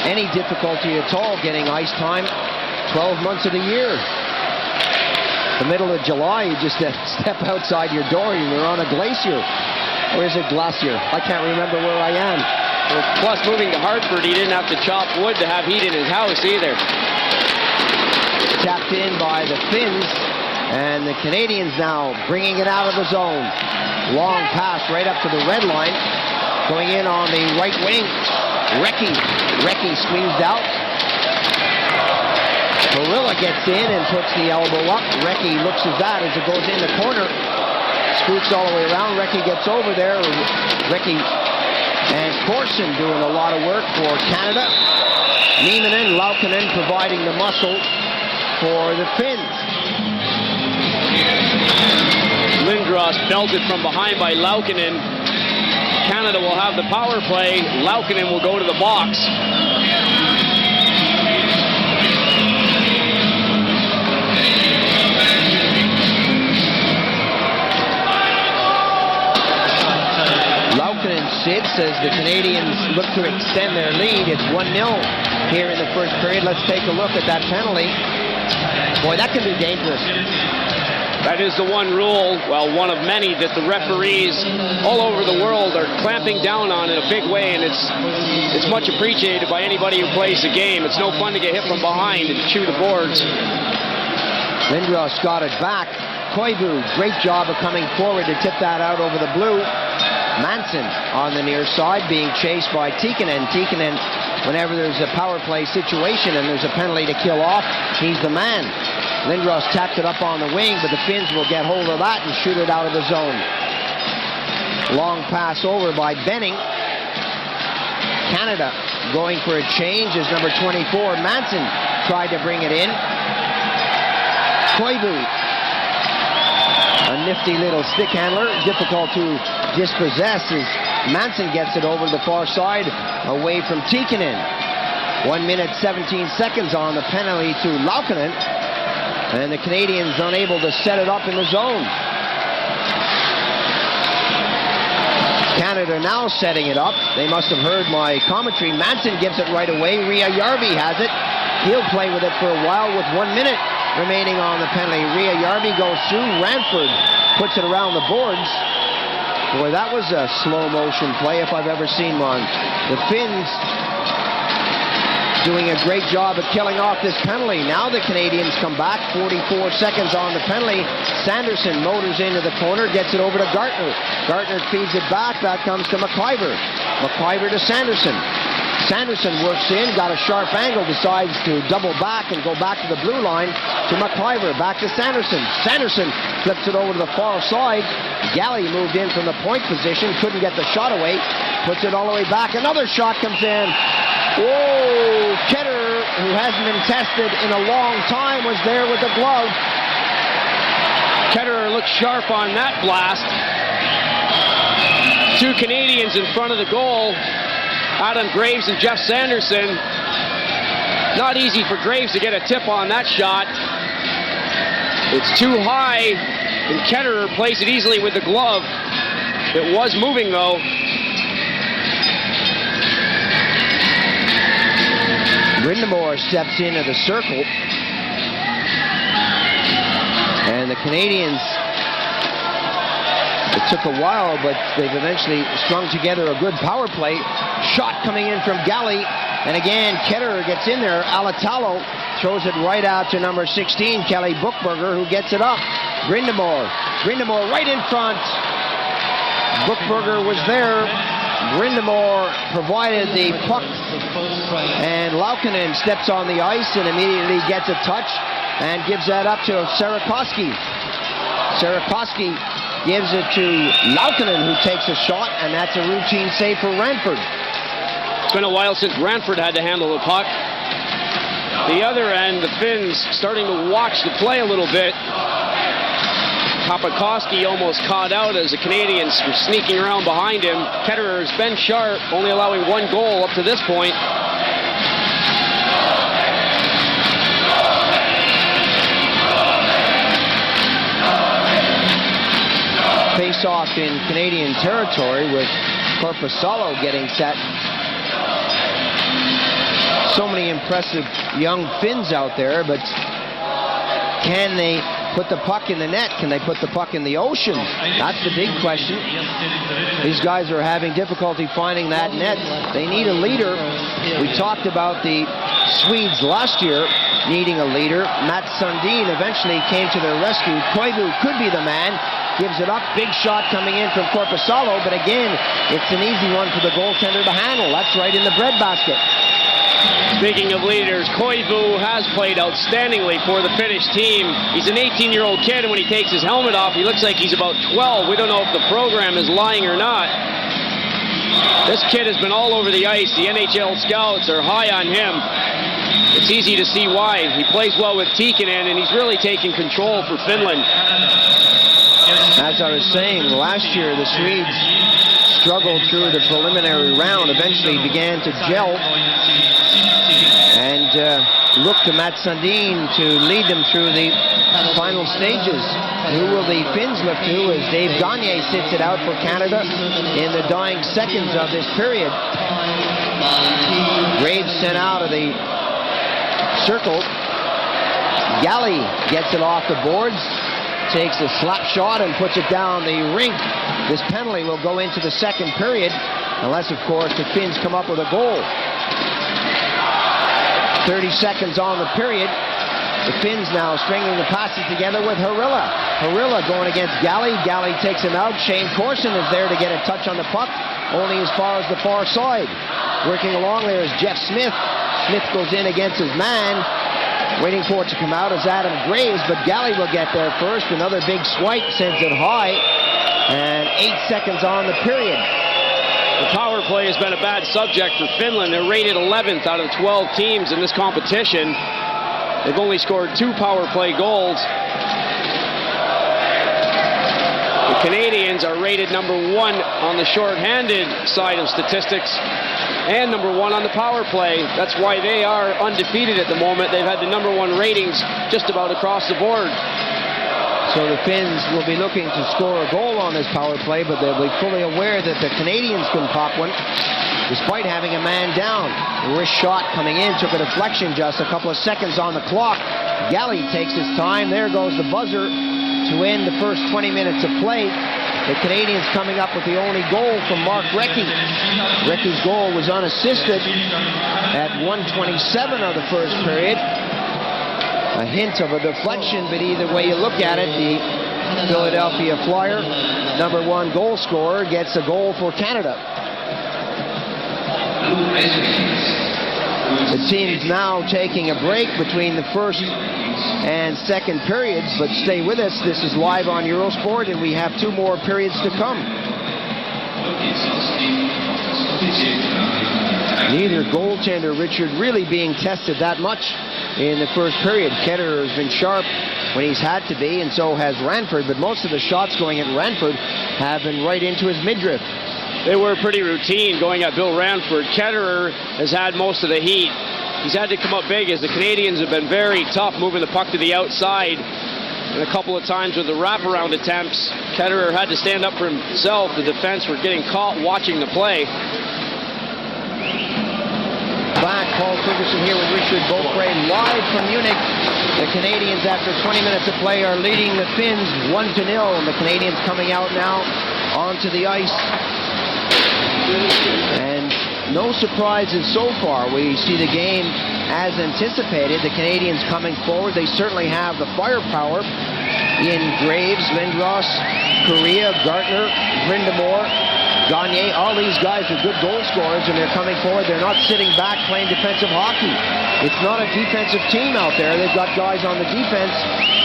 any difficulty at all getting ice time 12 months of the year. The middle of July, you just step outside your door and you're on a glacier. Or is it glacier? I can't remember where I am. Well, plus, moving to Hartford, he didn't have to chop wood to have heat in his house either. Tapped in by the Finns, and the Canadians now bringing it out of the zone. Long pass right up to the red line. Going in on the right wing. Recchi squeezed out. Harilla gets in and puts the elbow up. Recchi looks at that as it goes in the corner. Scoots all the way around. Recchi gets over there. Recchi and Corson doing a lot of work for Canada. Nieminen, Laukkanen providing the muscle for the Finns. Lindros belted from behind by Laukkanen. Canada will have the power play. Laukkanen will go to the box. Laukkanen sits as the Canadians look to extend their lead. It's 1-0 here in the first period. Let's take a look at that penalty. Boy, that can be dangerous. That is the one rule, well, one of many, that the referees all over the world are clamping down on in a big way, and it's much appreciated by anybody who plays the game. It's no fun to get hit from behind and chew the boards. Lindros got it back. QIWI, great job of coming forward to tip that out over the blue. Manson on the near side being chased by Tikkanen. Tikkanen, whenever there's a power play situation and there's a penalty to kill off, he's the man. Lindros tapped it up on the wing, but the Finns will get hold of that and shoot it out of the zone. Long pass over by Benning. Canada going for a change as number 24, Manson, tried to bring it in. QIWI, a nifty little stick handler, difficult to dispossess as Manson gets it over to the far side, away from Tikkanen. 1 minute 17 seconds on the penalty to Laukkanen, and the Canadians unable to set it up in the zone. Canada now setting it up. They must have heard my commentary. Manson gives it right away. Ria-Järvi has it. He'll play with it for a while with 1 minute remaining on the penalty. Ria-Järvi goes through. Ranford puts it around the boards. Boy, that was a slow motion play if I've ever seen one. The Finns doing a great job of killing off this penalty. Now the Canadians come back. 44 seconds on the penalty. Sanderson motors into the corner, gets it over to Gartner. Gartner feeds it back. That comes to McIver. McIver to Sanderson. Sanderson works in, got a sharp angle, decides to double back and go back to the blue line to McIver. Back to Sanderson. Sanderson flips it over to the far side. Galley moved in from the point position, couldn't get the shot away, puts it all the way back. Another shot comes in. Whoa! Ketterer, who hasn't been tested in a long time, was there with the glove. Ketterer looked sharp on that blast. Two Canadians in front of the goal. Adam Graves and Jeff Sanderson. Not easy for Graves to get a tip on that shot. It's too high, and Ketterer plays it easily with the glove. It was moving, though. Brindamore steps into the circle. And the Canadians, it took a while, but they've eventually strung together a good power play. Shot coming in from Galley. And again, Ketterer gets in there. Alatalo throws it right out to number 16, Kelly Buchberger, who gets it up. Brindamore right in front. Buchberger was there. Brindamore provided the puck, and Laukkanen steps on the ice and immediately gets a touch and gives that up to Sarakoski. Sarakoski gives it to Laukkanen, who takes a shot, and that's a routine save for Ranford. It's been a while since Ranford had to handle the puck. The other end, the Finns starting to watch the play a little bit. Papakoski almost caught out as the Canadians were sneaking around behind him. Ketterer's been sharp, only allowing one goal up to this point. Face-off in Canadian territory with Korpisalo getting set. So many impressive young Finns out there, but can they put the puck in the net? Can they put the puck in the ocean? That's the big question. These guys are having difficulty finding that net. They need a leader. We talked about the Swedes last year needing a leader. Mats Sundin eventually came to their rescue. QIWI could be the man. Gives it up. Big shot coming in from Korpisalo, but again, it's an easy one for the goaltender to handle. That's right in the breadbasket. Speaking of leaders, QIWI has played outstandingly for the Finnish team. He's an 18-year-old kid, and when he takes his helmet off, he looks like he's about 12. We don't know if the program is lying or not. This kid has been all over the ice. The NHL scouts are high on him. It's easy to see why. He plays well with Tikkanen, and he's really taking control for Finland. As I was saying, last year the Swedes struggled through the preliminary round, eventually began to gel, and looked to Mats Sundin to lead them through the final stages. Who will the Finns look to as Dave Gagne sits it out for Canada in the dying seconds of this period? Graves sent out of the circle. Galley gets it off the boards, takes a slap shot and puts it down the rink. This penalty will go into the second period, unless, of course, the Finns come up with a goal. 30 seconds on the period. The Finns now stringing the passes together with Harilla. Harilla going against Galley. Galley takes him out. Shane Corson is there to get a touch on the puck, only as far as the far side. Working along there is Jeff Smith. Smith goes in against his man. Waiting for it to come out is Adam Graves, but Galley will get there first. Another big swipe sends it high. And 8 seconds on the period. The power play has been a bad subject for Finland. They're rated 11th out of 12 teams in this competition. They've only scored 2 power play goals. The Canadians are rated number 1 on the shorthanded side of statistics and number 1 on the power play. That's why they are undefeated at the moment. They've had the number 1 ratings just about across the board. So the Finns will be looking to score a goal on this power play, but they'll be fully aware that the Canadians can pop one, despite having a man down. The wrist shot coming in, took a deflection, just a couple of seconds on the clock. Galley takes his time. There goes the buzzer to end the first 20 minutes of play. The Canadians coming up with the only goal from Mark Recchi. Recchi's goal was unassisted at 1:27 of the first period. A hint of a deflection, but either way you look at it, the Philadelphia Flyer, number 1 goal scorer, gets a goal for Canada. The team's now taking a break between the first and second periods, but stay with us. This is live on Eurosport, and we have 2 more periods to come. Neither goaltender, Richard, really being tested that much in the first period. Ketterer has been sharp when he's had to be, and so has Ranford, but most of the shots going at Ranford have been right into his midriff. They were pretty routine going at Bill Ranford. Ketterer has had most of the heat. He's had to come up big as the Canadians have been very tough moving the puck to the outside. And a couple of times with the wraparound attempts, Ketterer had to stand up for himself. The defense were getting caught watching the play. Back, Paul Ferguson here with Richard Beaupre live from Munich. The Canadians, after 20 minutes of play, are leading the Finns 1-0. And the Canadians coming out now onto the ice. And no surprises so far. We see the game as anticipated. The Canadians coming forward. They certainly have the firepower in Graves, Lindros, Correa, Gartner, Brindamore, Gagne. All these guys are good goal scorers, and they're coming forward. They're not sitting back playing defensive hockey. It's not a defensive team out there. They've got guys on the defense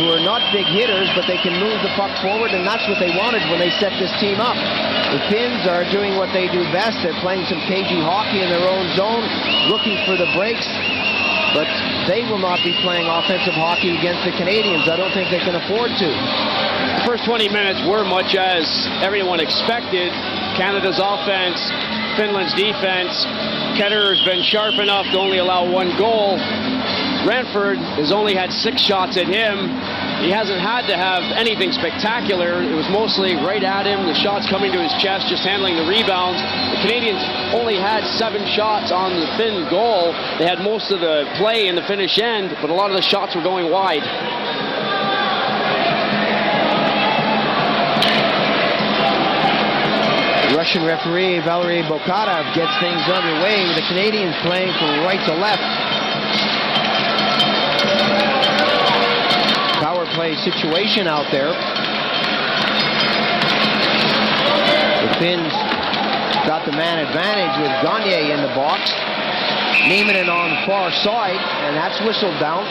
who are not big hitters, but they can move the puck forward, and that's what they wanted when they set this team up. The Finns are doing what they do best. They're playing some cagey hockey in their own zone, looking for the breaks, but they will not be playing offensive hockey against the Canadians. I don't think they can afford to. The first 20 minutes were much as everyone expected. Canada's offense, Finland's defense. Ketterer's been sharp enough to only allow 1 goal. Ranford has only had 6 shots at him. He hasn't had to have anything spectacular. It was mostly right at him, the shots coming to his chest, just handling the rebounds. The Canadians only had 7 shots on the Finn goal. They had most of the play in the Finnish end, but a lot of the shots were going wide. Russian referee Valery Bokharov gets things underway with the Canadians playing from right to left. Power play situation out there. The Finns got the man advantage with Gagne in the box. Nieminen on the far side, and that's whistled down.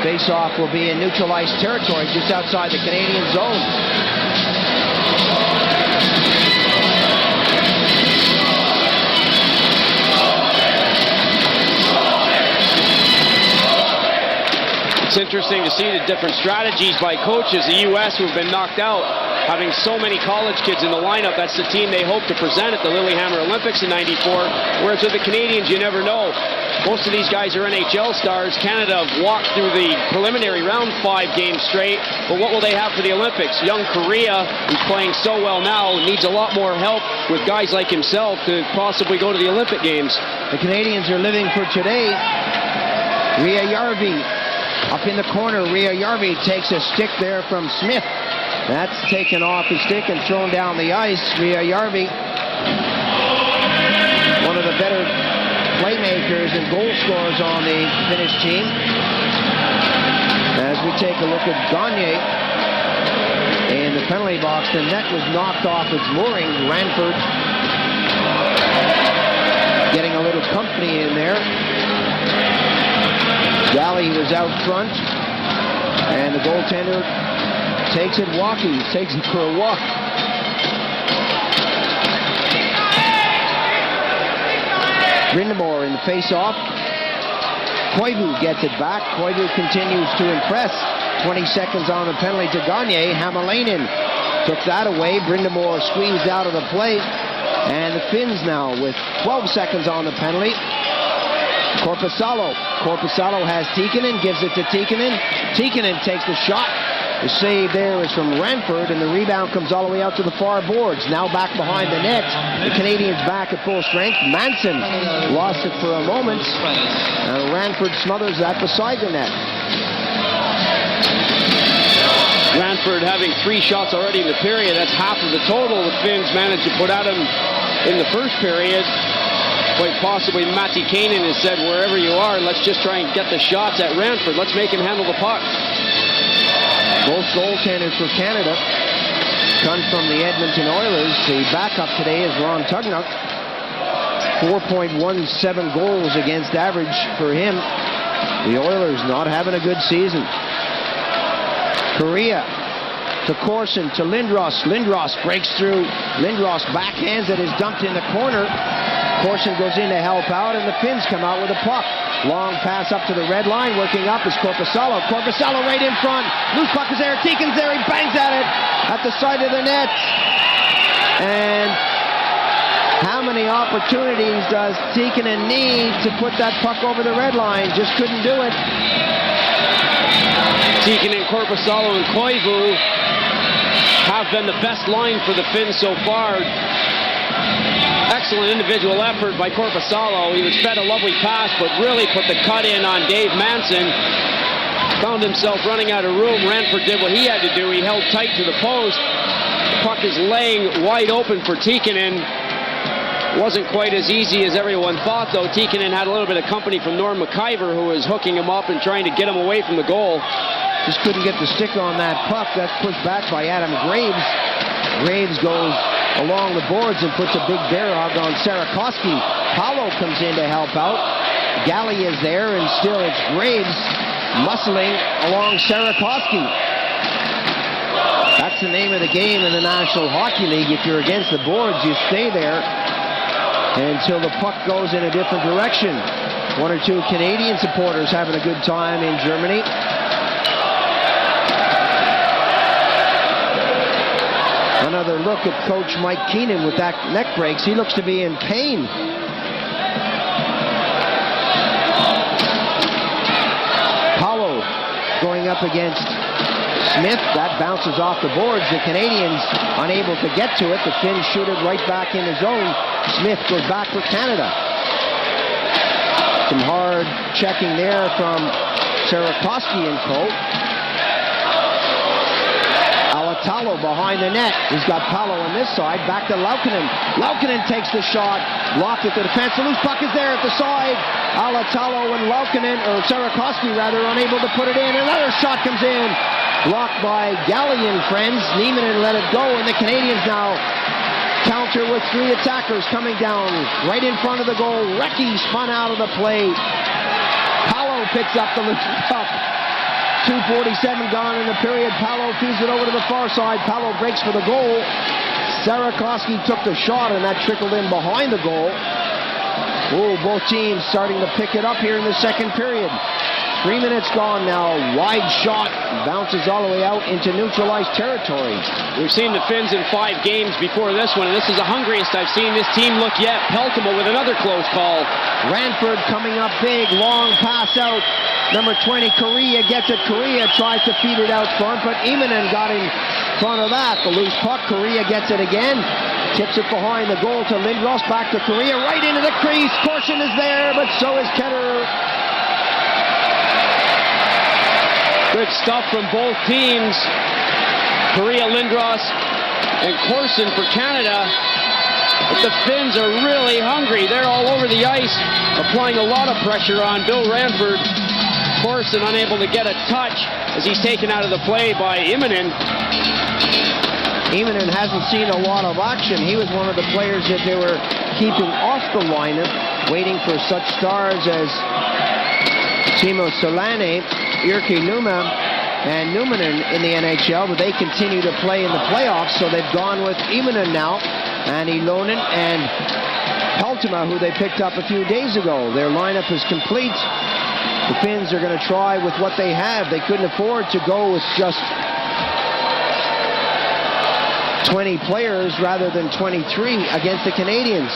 Face-off will be in neutralized territory just outside the Canadian zone. It's interesting to see the different strategies by coaches. The U.S. who have been knocked out, having so many college kids in the lineup, that's the team they hope to present at the Lillehammer Olympics in '94. Whereas with the Canadians, you never know. Most of these guys are NHL stars. Canada have walked through the preliminary round 5 games straight, but what will they have for the Olympics? Young Correa, who's playing so well now, needs a lot more help with guys like himself to possibly go to the Olympic Games. The Canadians are living for today. Ria Järvi Up in the corner, Rijärvi takes a stick there from Smith. That's taken off his stick and thrown down the ice. Rijärvi, one of the better playmakers and goal scorers on the Finnish team. As we take a look at Gagne in the penalty box, the net was knocked off its moorings. Ranford getting a little company in there. Galley was out front, and the goaltender takes it walking, takes it for a walk. Brindamore in the face-off. QIWI gets it back. QIWI continues to impress. 20 seconds on the penalty to Gagne. Hämäläinen took that away. Brindamore squeezed out of the play. And the Finns now with 12 seconds on the penalty. Korpisalo. Korpisalo has Tikkanen, gives it to Tikkanen. Tikkanen takes the shot. The save there is from Ranford, and the rebound comes all the way out to the far boards. Now back behind the net. The Canadians back at full strength. Manson lost it for a moment. And Ranford smothers that beside the net. Ranford having 3 shots already in the period. That's half of the total the Finns managed to put at him in the first period. Quite possibly Matti Kainen has said, wherever you are, let's just try and get the shots at Ranford. Let's make him handle the puck. Both goaltenders for Canada come from the Edmonton Oilers. The backup today is Ron Tugnuck. 4.17 goals against average for him. The Oilers not having a good season. Korea to Corson to Lindros. Lindros breaks through. Lindros backhands it, is dumped in the corner. Corson goes in to help out, and the Finns come out with a puck. Long pass up to the red line. Working up is Korpisalo. Korpisalo right in front. Loose puck is there. Tikkanen's there. He bangs at it at the side of the net. And how many opportunities does Tikkanen need to put that puck over the red line? Just couldn't do it. Tikkanen, Korpisalo, and QIWI have been the best line for the Finns so far. Excellent individual effort by Korpisalo. He was fed a lovely pass, but really put the cut in on Dave Manson. Found himself running out of room. Ranford did what he had to do. He held tight to the post. The puck is laying wide open for Tikkanen. Wasn't quite as easy as everyone thought, though. Tikkanen had a little bit of company from Norm McIver, who was hooking him up and trying to get him away from the goal. Just couldn't get the stick on that puck. That's pushed back by Adam Graves. Graves goes along the boards and puts a big bear hug on Sarakoski. Paulo comes in to help out. Galley is there, and still it's Graves muscling along Sarakoski. That's the name of the game in the National Hockey League. If you're against the boards, you stay there until the puck goes in a different direction. 1 or 2 Canadian supporters having a good time in Germany. Another look at Coach Mike Keenan with that neck breaks. He looks to be in pain. Paulo going up against Smith. That bounces off the boards. The Canadians unable to get to it. The Finns shoot it right back in the zone. Smith goes back for Canada. Some hard checking there from Sarakoski and co. Alatalo behind the net. He's got Paulo on this side. Back to Laukkanen. Laukkanen takes the shot. Blocked at the defense. The loose puck is there at the side. Alatalo and Laukkanen, or Sarakoski rather, unable to put it in. Another shot comes in. Blocked by Galley and friends. Nieminen let it go, and the Canadians now counter with 3 attackers coming down right in front of the goal. Recchi spun out of the play. Paulo picks up the loose puck. 2:47 gone in the period. Paulo feeds it over to the far side. Paulo breaks for the goal. Sarakoski took the shot, and that trickled in behind the goal. Oh, both teams starting to pick it up here in the second period. 3 minutes gone now. Wide shot bounces all the way out into neutralized territory. We've seen the Finns in 5 games before this one, and this is the hungriest I've seen this team look yet. Peltomo with another close call. Ranford coming up big. Long pass out. Number 20, Korea gets it. Korea tries to feed it out front, but Immonen got in front of that. The loose puck. Korea gets it again. Tips it behind the goal to Lindros. Back to Korea. Right into the crease. Corson is there, but so is Ketterer. Good stuff from both teams. Korea, Lindros, and Corson for Canada. But the Finns are really hungry. They're all over the ice, applying a lot of pressure on Bill РЭНФОРД. Corson unable to get a touch as he's taken out of the play by Immonen. Immonen hasn't seen a lot of action. He was one of the players that they were keeping off the lineup, waiting for such stars as Timo Solane, Jyrki Numa, and Numminen in the NHL, but they continue to play in the playoffs, so they've gone with Immonen now, and Ilonen and Peltoma, who they picked up a few days ago. Their lineup is complete. The Finns are going to try with what they have. They couldn't afford to go with just 20 players rather than 23 against the Canadians.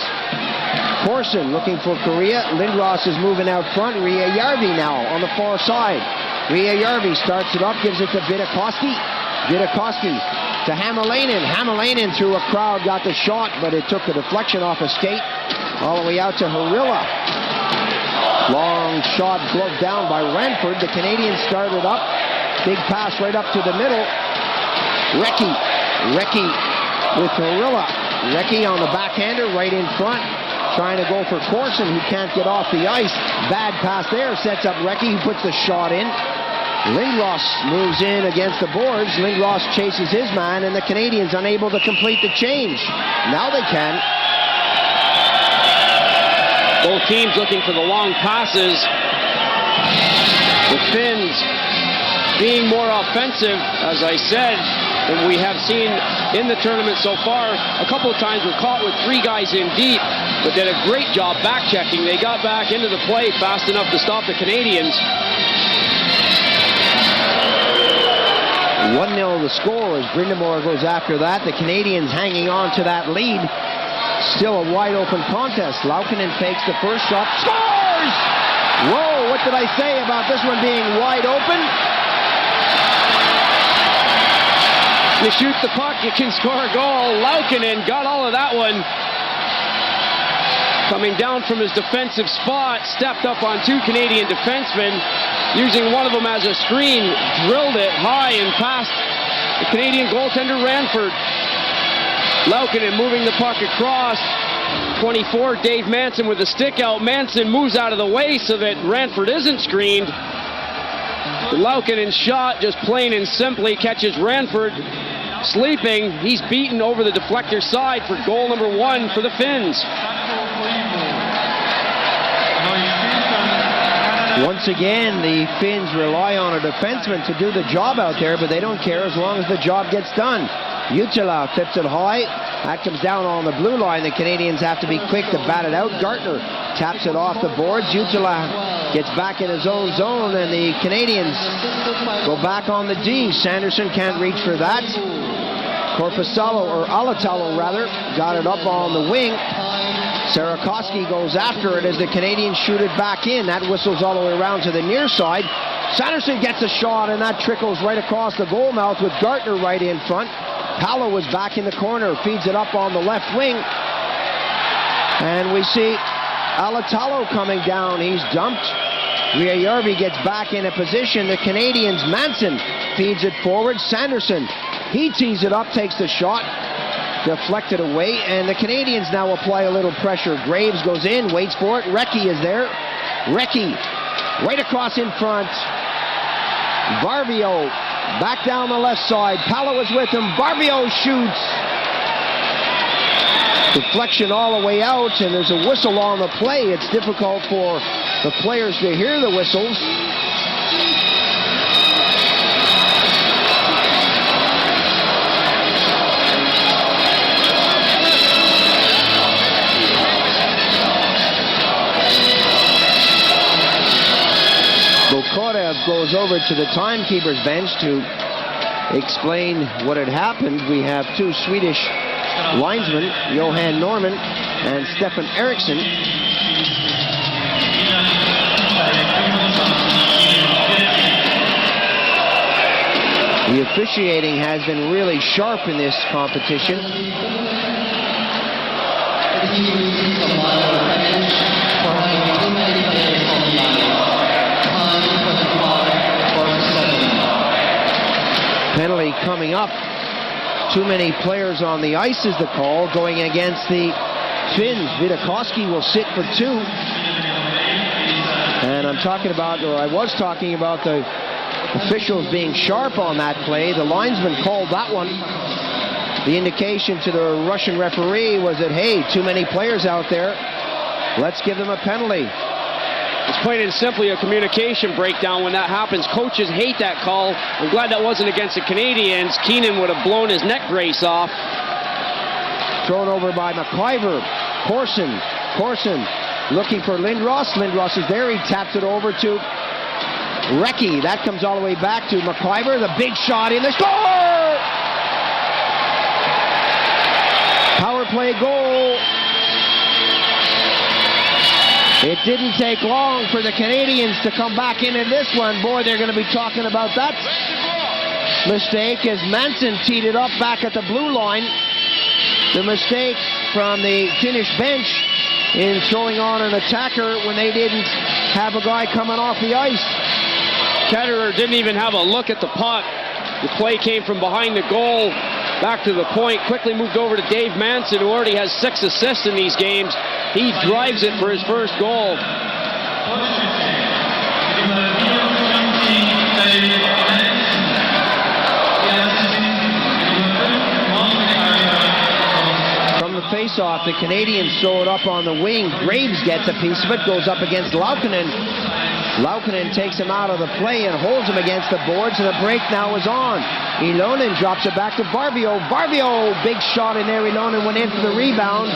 Corson looking for Korea. Lindros is moving out front. Ria-Järvi now on the far side. Ria-Järvi starts it up, gives it to Vidakoski. Vidakoski to Hämäläinen. Hämäläinen through a crowd, got the shot, but it took a deflection off a skate all the way out to Harila. Long shot gloved down by РЭНФОРД. The Canadians started up. Big pass right up to the middle. Recchi with Harila. Recchi on the backhander right in front. Trying to go for Corson, who can't get off the ice. Bad pass there. Sets up Recchi, who puts the shot in. Lindros moves in against the boards. Lindros chases his man, and the Canadians unable to complete the change. Now they can. Both teams looking for the long passes. The Finns being more offensive, as I said, than we have seen in the tournament so far. A couple of times were caught with 3 guys in deep, but did a great job back-checking. They got back into the play fast enough to stop the Canadians. 1-0 the score as Brindamore goes after that. The Canadians hanging on to that lead. Still a wide-open contest. Laukkanen fakes the first shot. Scores! Whoa, what did I say about this one being wide open? You shoot the puck, you can score a goal. Laukkanen got all of that one. Coming down from his defensive spot, stepped up on 2 Canadian defensemen, using one of them as a screen, drilled it high and past the Canadian goaltender РЭНФОRD. Laukkanen moving the puck across. 24, Dave Manson with a stick out. Manson moves out of the way so that РЭНФОRD isn't screened. Laukkanen's shot just plain and simply catches РЭNFORD sleeping. He's beaten over the deflector side for goal number 1 for the Finns. Once again, the Finns rely on a defenseman to do the job out there, but they don't care as long as the job gets done. Jutila tips it high. That comes down on the blue line. The Canadians have to be quick to bat it out. Gartner taps it off the boards. Jutila gets back in his own zone, and the Canadians go back on the D. Sanderson can't reach for that. Korpisalo, or Alatalo rather, got it up on the wing. Sarakoski goes after it as the Canadians shoot it back in. That whistles all the way around to the near side. Sanderson gets a shot, and that trickles right across the goal mouth with Gartner right in front. Palo was back in the corner, feeds it up on the left wing. And we see Alatalo coming down. He's dumped. Ria-Järvi gets back in a position. The Canadians, Manson feeds it forward. Sanderson, he tees it up, takes the shot. Deflected away, and the Canadians now apply a little pressure. Graves goes in, waits for it. Recchi is there. Recchi right across in front. Barbio back down the left side. Palo is with him. Barbio shoots. Deflection all the way out, and there's a whistle on the play. It's difficult for the players to hear the whistles. Bokarev goes over to the timekeeper's bench to explain what had happened. We have 2 Swedish linesmen, Yu.Norrmан and S.Эрiksson. The officiating has been really sharp in this competition. coming up. Too many players on the ice is the call going against the Finns. Vidakoski will sit for 2. And I'm talking about, or I was talking about the officials being sharp on that play. The linesman called that one. The indication to the Russian referee was that, hey, too many players out there. Let's give them a penalty. It's plain and simply a communication breakdown when that happens. Coaches hate that call. I'm glad that wasn't against the Canadians. Keenan would have blown his neck brace off. Thrown over by McIver. Corson looking for Lindros. Lindros is there. He taps it over to Recchi. That comes all the way back to McIver. The big shot in the score! Power play goal. It didn't take long for the Canadians to come back into this one. Boy, they're going to be talking about that mistake as Manson teed it up back at the blue line. The mistake from the Finnish bench in throwing on an attacker when they didn't have a guy coming off the ice. Ketterer didn't even have a look at the puck. The play came from behind the goal, back to the point, quickly moved over to Dave Manson, who already has 6 assists in these games. He drives it for his first goal. From the face-off, the Canadians throw it up on the wing. Graves gets a piece of it, goes up against Laukkanen. Laukkanen takes him out of the play and holds him against the boards, and the break now is on. Ilonen drops it back to Varvio. Varvio, big shot in there. Ilonen went in for the rebound.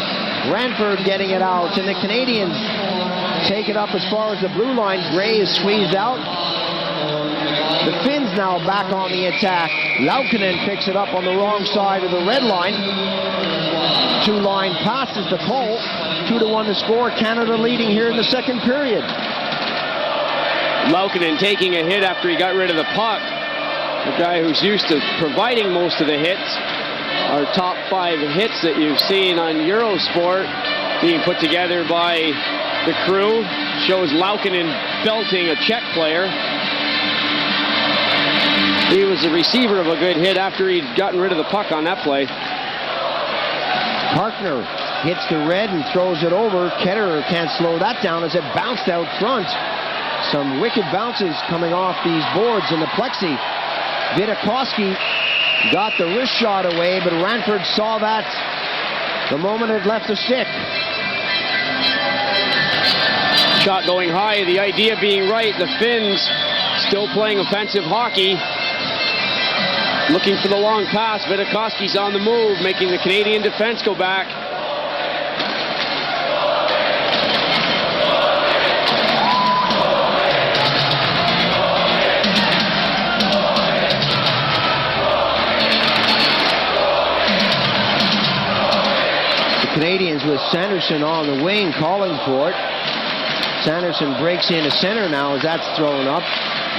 Ranford getting it out, and the Canadians take it up as far as the blue line. Gray is squeezed out. The Finns now back on the attack. Laukkanen picks it up on the wrong side of the red line. 2-line passes to Cole. 2-1 to score. Canada leading here in the second period. Laukkanen taking a hit after he got rid of the puck. The guy who's used to providing most of the hits. Our top 5 hits that you've seen on Eurosport being put together by the crew shows Laukkanen belting a Czech player. He was the receiver of a good hit after he'd gotten rid of the puck on that play. Parkner hits the red and throws it over. Ketterer can't slow that down as it bounced out front. Some wicked bounces coming off these boards in the plexi. Vidakoski got the wrist shot away, but Ranford saw that the moment it left the stick. Shot going high, the idea being right. The Finns still playing offensive hockey. Looking for the long pass. Vidakoski's on the move, making the Canadian defense go back. Canadians with Sanderson on the wing calling for it. Sanderson breaks into center now as that's thrown up.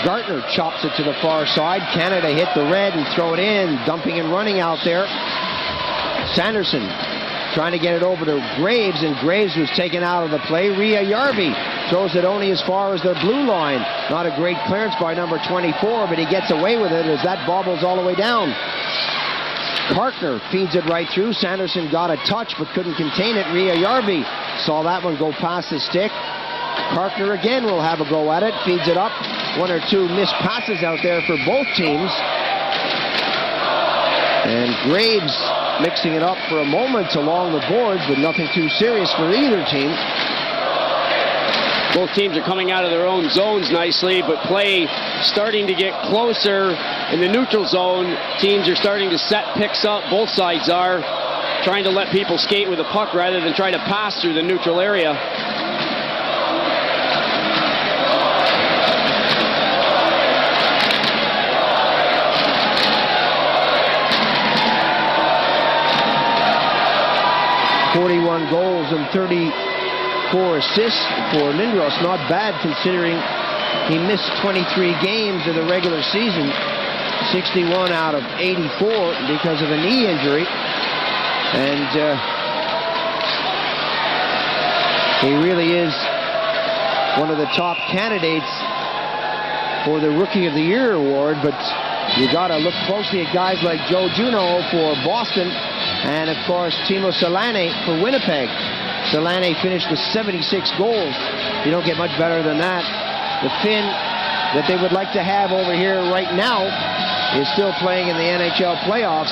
Gartner chops it to the far side. Canada hit the red and throw it in, dumping and running out there. Sanderson trying to get it over to Graves, and Graves was taken out of the play. Ria Järvi throws it only as far as their blue line. Not a great clearance by number 24, but he gets away with it as that bobbles all the way down. Karkner feeds it right through. Sanderson got a touch but couldn't contain it. Ria Järvi saw that one go past the stick. Karkner again will have a go at it. Feeds it up. 1 or 2 missed passes out there for both teams. And Graves mixing it up for a moment along the boards, but nothing too serious for either team. Both teams are coming out of their own zones nicely, but play starting to get closer in the neutral zone. Teams are starting to set picks up. Both sides are trying to let people skate with the puck rather than try to pass through the neutral area. .41 goals and 34 assists for Lindros. Not bad considering he missed 23 games in the regular season. 61 out of 84 because of a knee injury. And he really is one of the top candidates for the Rookie of the Year award, but You got to look closely at guys like Joe Juneau for Boston and, of course, Timo Selänne for Winnipeg. Selänne finished with 76 goals. You don't get much better than that. The Finn that they would like to have over here right now is still playing in the NHL playoffs,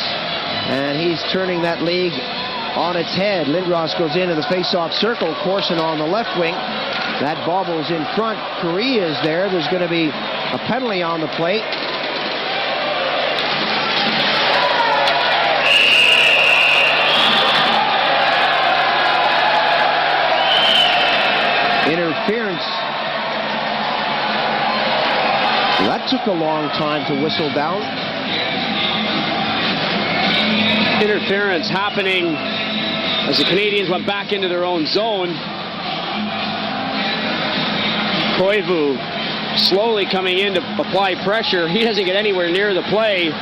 and he's turning that league on its head. Lindros goes into the face-off circle, Corson on the left wing. That bobble's in front. Korea is there. There's going to be a penalty on the plate. Interference. That took a long time to whistle down. Interference happening as the Canadians went back into their own zone. QIWI slowly coming in to apply pressure. He doesn't get anywhere near the play.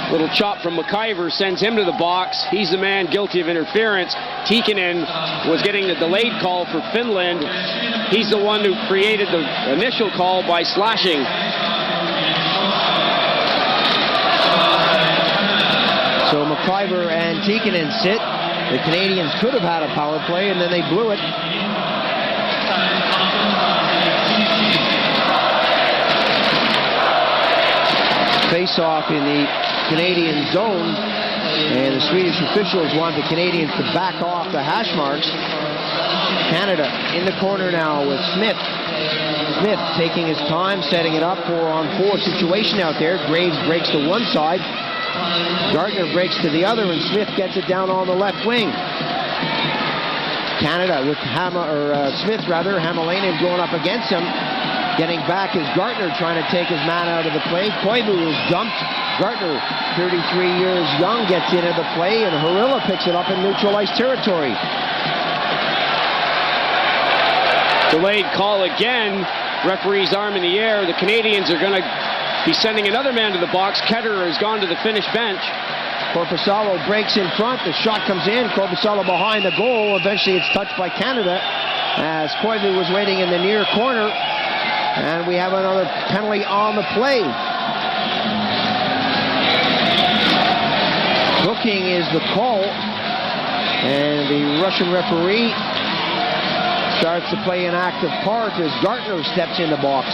Little chop from McIver sends him to the box. He's the man guilty of interference. Tikkanen was getting the delayed call for Finland. He's the one who created the initial call by slashing. So McIver and Tikkanen sit. The Canadians could have had a power play, and then they blew it. Face-off in the Canadian zone, and the Swedish officials want the Canadians to back off the hash marks. Canada in the corner now with Smith. Smith taking his time, setting it up, 4-on-4 situation out there. Graves breaks to one side. Gardner breaks to the other, and Smith gets it down on the left wing. Canada with Smith Hämäläinen going up against him. Getting back is Gardner trying to take his man out of the play. QIWI is dumped. Gardner, 33 years young, gets into the play, and Harila picks it up in neutral ice territory. Delayed call again. Referee's arm in the air. The Canadians are going to be sending another man to the box. Ketterer has gone to the Finnish bench. Korpisalo breaks in front. The shot comes in. Korpisalo behind the goal. Eventually it's touched by Canada as QIWI was waiting in the near corner. And we have another penalty on the play. Hooking is the call. And the Russian referee starts to play an active part as Gardner steps in the box.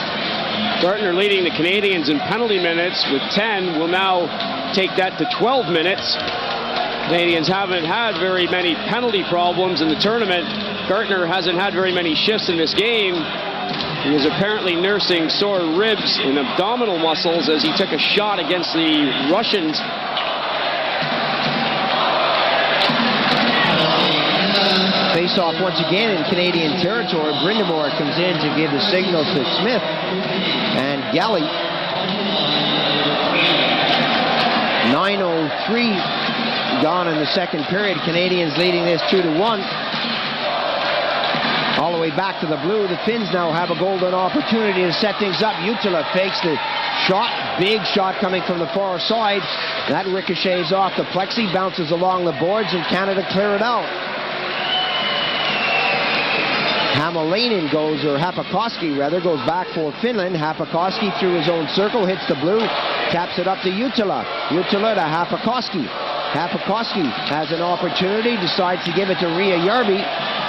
Gardner leading the Canadians in penalty minutes with 10. Will now take that to 12 minutes. Canadians haven't had very many penalty problems in the tournament. Gardner hasn't had very many shifts in this game. He is apparently nursing sore ribs and abdominal muscles as he took a shot against the Russians. Face-off once again in Canadian territory. Brindamore comes in to give the signal to Smith and Galley. 9:03 gone in the second period. Canadians leading this 2-1. All the way back to the blue. The Finns now have a golden opportunity to set things up. Jutila fakes the shot. Big shot coming from the far side. That ricochets off the plexi, bounces along the boards, and Canada clear it out. Hämäläinen Hapakoski goes back for Finland. Hapakoski through his own circle, hits the blue, taps it up to Jutila. Jutila to Hapakoski. Hapakoski has an opportunity, decides to give it to Ria Järvi.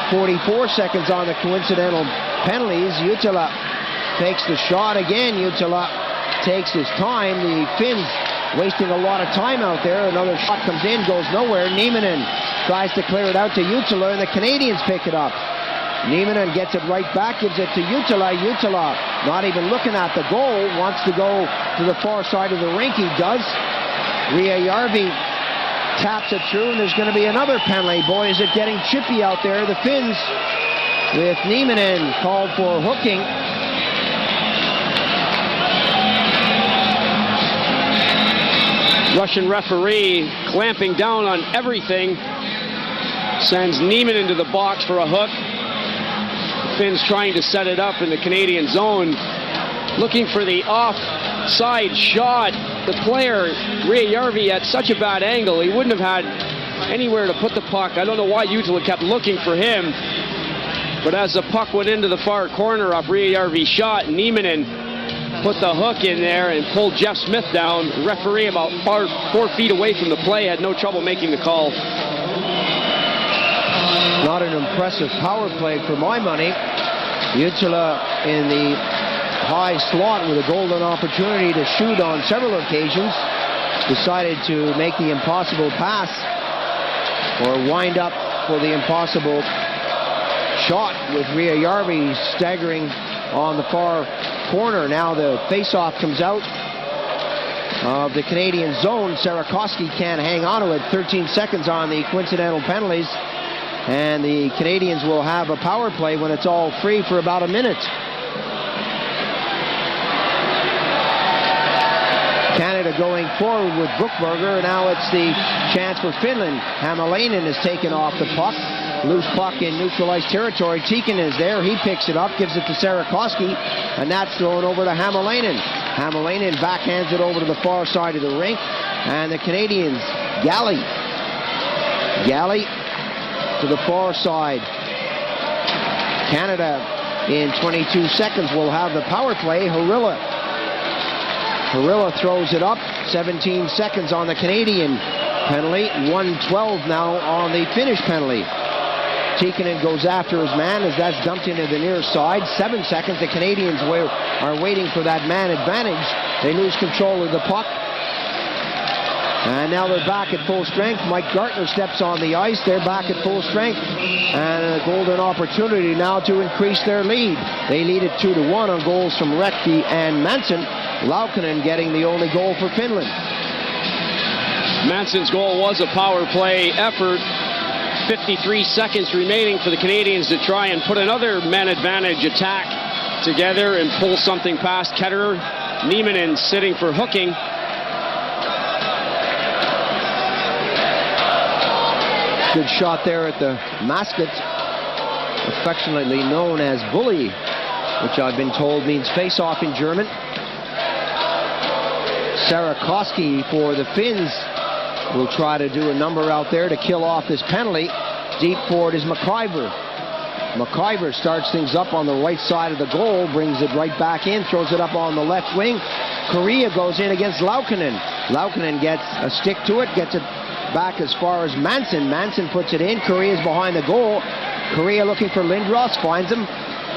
44 seconds on the coincidental penalties. Jutila takes the shot again. Jutila takes his time. The Finns wasting a lot of time out there. Another shot comes in, goes nowhere. Nieminen tries to clear it out to Jutila, and the Canadians pick it up. Nieminen gets it right back, gives it to Jutila. Jutila, not even looking at the goal, wants to go to the far side of the rink. He does. Ria Järvi taps it through, and there's going to be another penalty. Boy, is it getting chippy out there. The Finns with Nieminen called for hooking. Russian referee clamping down on everything. Sends Nieminen into the box for a hook. The Finns trying to set it up in the Canadian zone. Looking for the offside shot. The player, Ria Järvi, at such a bad angle, he wouldn't have had anywhere to put the puck. I don't know why Jutila kept looking for him. But as the puck went into the far corner off Ria Järvi's shot, Nieminen put the hook in there and pulled Jeff Smith down. The referee, about 4 feet away from the play, had no trouble making the call. Not an impressive power play for my money. Jutsala in the high slot with a golden opportunity to shoot on several occasions. Decided to make the impossible pass, or wind up for the impossible shot, with Ria Järvi staggering on the far corner. Now the face-off comes out of the Canadian zone. Sarakoski can't hang on to it. 13 seconds on the coincidental penalties. And the Canadians will have a power play when it's all free for about a minute. Canada going forward with Brookberger. Now it's the chance for Finland. Hämäläinen is taken off the puck. Loose puck in neutralized territory. Tiikkanen is there. He picks it up, gives it to Sarakoski, and that's thrown over to Hämäläinen. Hämäläinen backhands it over to the far side of the rink. And the Canadians, Galley to the far side. Canada in 22 seconds will have the power play. Harila throws it up. 17 seconds on the Canadian penalty. 1:12 now on the Finnish penalty. Tiikkanen goes after his man as that's dumped into the near side. 7 seconds. The Canadians are waiting for that man advantage. They lose control of the puck. And now they're back at full strength. Mike Gartner steps on the ice. They're back at full strength. And a golden opportunity now to increase their lead. They lead it 2-1 on goals from Rehti and Manson. Laukkanen getting the only goal for Finland. Manson's goal was a power play effort. 53 seconds remaining for the Canadians to try and put another man advantage attack together and pull something past Ketterer. Nieminen sitting for hooking. Good shot there at the Masket, affectionately known as Bully, which I've been told means face-off in German. Sarakoski for the Finns will try to do a number out there to kill off this penalty. Deep forward is McIver. McIver starts things up on the right side of the goal, brings it right back in, throws it up on the left wing. Korea goes in against Laukkanen. Laukkanen gets a stick to it, gets it back as far as Manson. Manson puts it in. Korea's behind the goal. Korea looking for Lindros, finds him.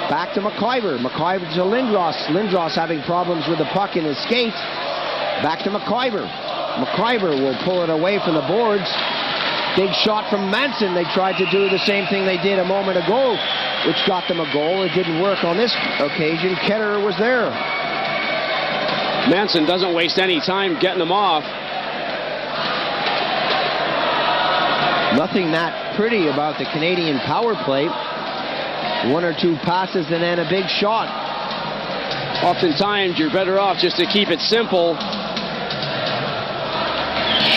Back to McIver. McIver to Lindros. Lindros having problems with the puck in his skates. Back to McIver. McIver will pull it away from the boards. Big shot from Manson. They tried to do the same thing they did a moment ago, which got them a goal. It didn't work on this occasion. Ketterer was there. Manson doesn't waste any time getting them off. Nothing that pretty about the Canadian power play. 1 or 2 passes and then a big shot. Oftentimes you're better off just to keep it simple.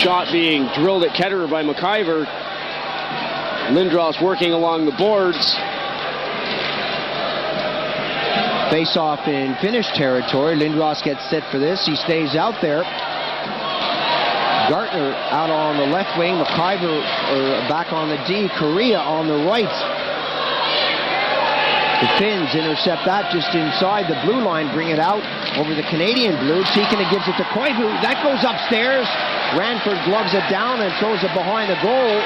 Shot being drilled at Ketterer by McIver. Lindros working along the boards. Face-off in Finnish territory. Lindros gets set for this. He stays out there. Gartner out on the left wing. McIver back on the D. Korea on the right. The Finns intercept that just inside the blue line, bring it out over the Canadian blue. Tiikkanen gives it to QIWI. That goes upstairs. Ranford gloves it down and throws it behind the goal.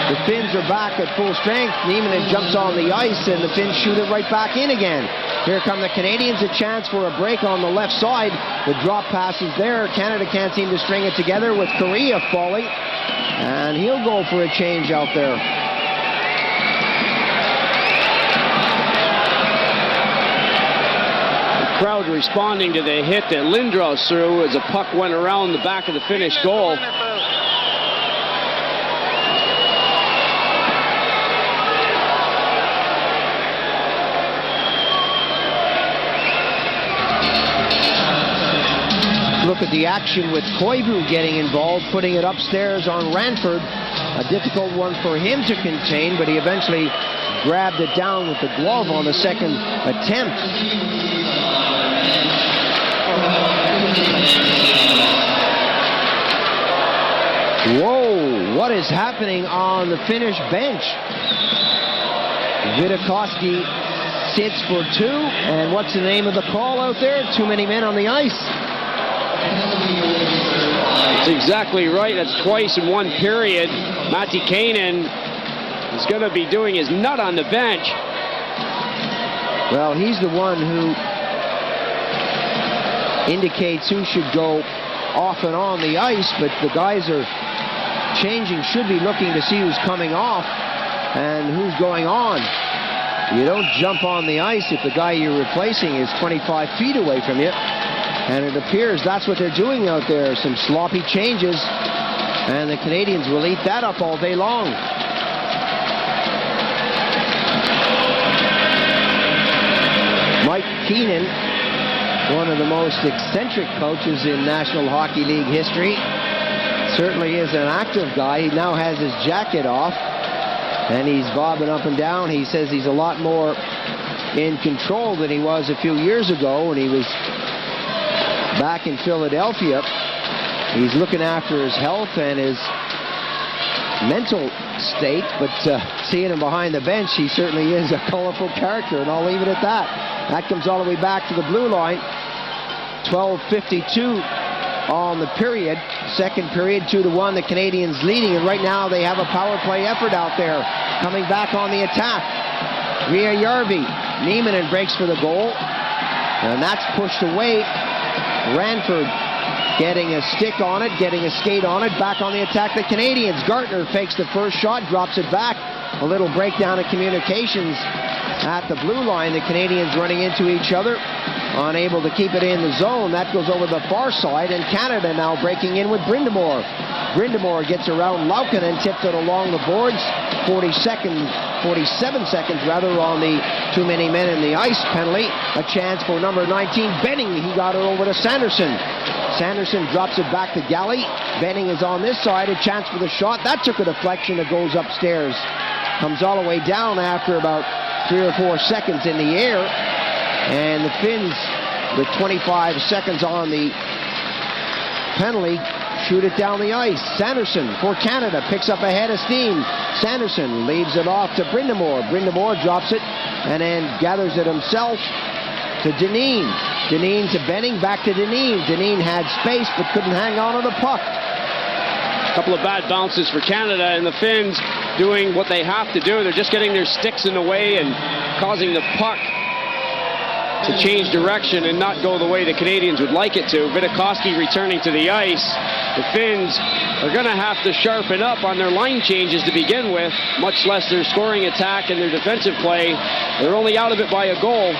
The Finns are back at full strength. Nieminen jumps on the ice and the Finns shoot it right back in again. Here come the Canadians, a chance for a break on the left side. The drop pass is there. Canada can't seem to string it together with Korea falling. And he'll go for a change out there. Crowd responding to the hit that Lindros threw as a puck went around the back of the Finnish goal. Look at the action with QIWI getting involved, putting it upstairs on Ranford. A difficult one for him to contain, but he eventually grabbed it down with the glove on the second attempt. Whoa, what is happening on the Finnish bench? Vidakoski sits for 2. And what's the name of the call out there? Too many men on the ice. That's exactly right. That's twice in one period. Matti Kainen is going to be doing his nut on the bench. Well, he's the one who indicates who should go off and on the ice, but the guys are changing, should be looking to see who's coming off and who's going on. You don't jump on the ice if the guy you're replacing is 25 feet away from you. And it appears that's what they're doing out there. Some sloppy changes. And the Canadians will eat that up all day long. Mike Keenan, one of the most eccentric coaches in National Hockey League history. Certainly is an active guy. He now has his jacket off. And he's bobbing up and down. He says he's a lot more in control than he was a few years ago when he was back in Philadelphia. He's looking after his health and his mental state, but seeing him behind the bench, he certainly is a colorful character, and I'll leave it at that. That comes all the way back to the blue line. 12:52 on the period. Second period, 2-1, the Canadians leading, and right now they have a power play effort out there. Coming back on the attack. Ria Järvi. Nieminen breaks for the goal, and that's pushed away. Ranford getting a stick on it, getting a skate on it. Back on the attack, the Canadians. Gartner fakes the first shot, drops it back. A little breakdown of communications at the blue line. The Canadians running into each other, unable to keep it in the zone. That goes over the far side, and Canada now breaking in with Brindamore. Brindamore gets around Lauken and tips it along the boards. 47 seconds rather on the too many men in the ice penalty. A chance for number 19, Benning. He got it over to Sanderson. Sanderson drops it back to Galley. Benning is on this side. A chance for the shot. That took a deflection that goes upstairs. Comes all the way down after about 3 or 4 seconds in the air. And the Finns, with 25 seconds on the penalty, shoot it down the ice. Sanderson for Canada picks up a head of steam. Sanderson leaves it off to Brindamore. Brindamore drops it and then gathers it himself to Dineen. Dineen to Benning, back to Dineen. Dineen had space but couldn't hang on to the puck. A couple of bad bounces for Canada, and the Finns doing what they have to do. They're just getting their sticks in the way and causing the puck to change direction and not go the way the Canadians would like it to. Vitakovsky returning to the ice. The Finns are going to have to sharpen up on their line changes to begin with, much less their scoring attack and their defensive play. They're only out of it by a goal.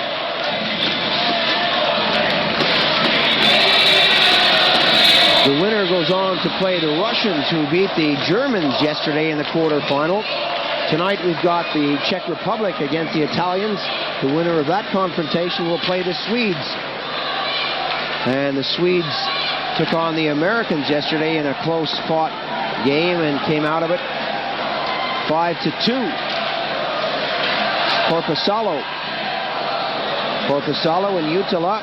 The winner goes on to play the Russians, who beat the Germans yesterday in the quarterfinal. Tonight we've got the Czech Republic against the Italians. The winner of that confrontation will play the Swedes. And the Swedes took on the Americans yesterday in a close-fought game and came out of it 5-2. Korpisalo and Utila.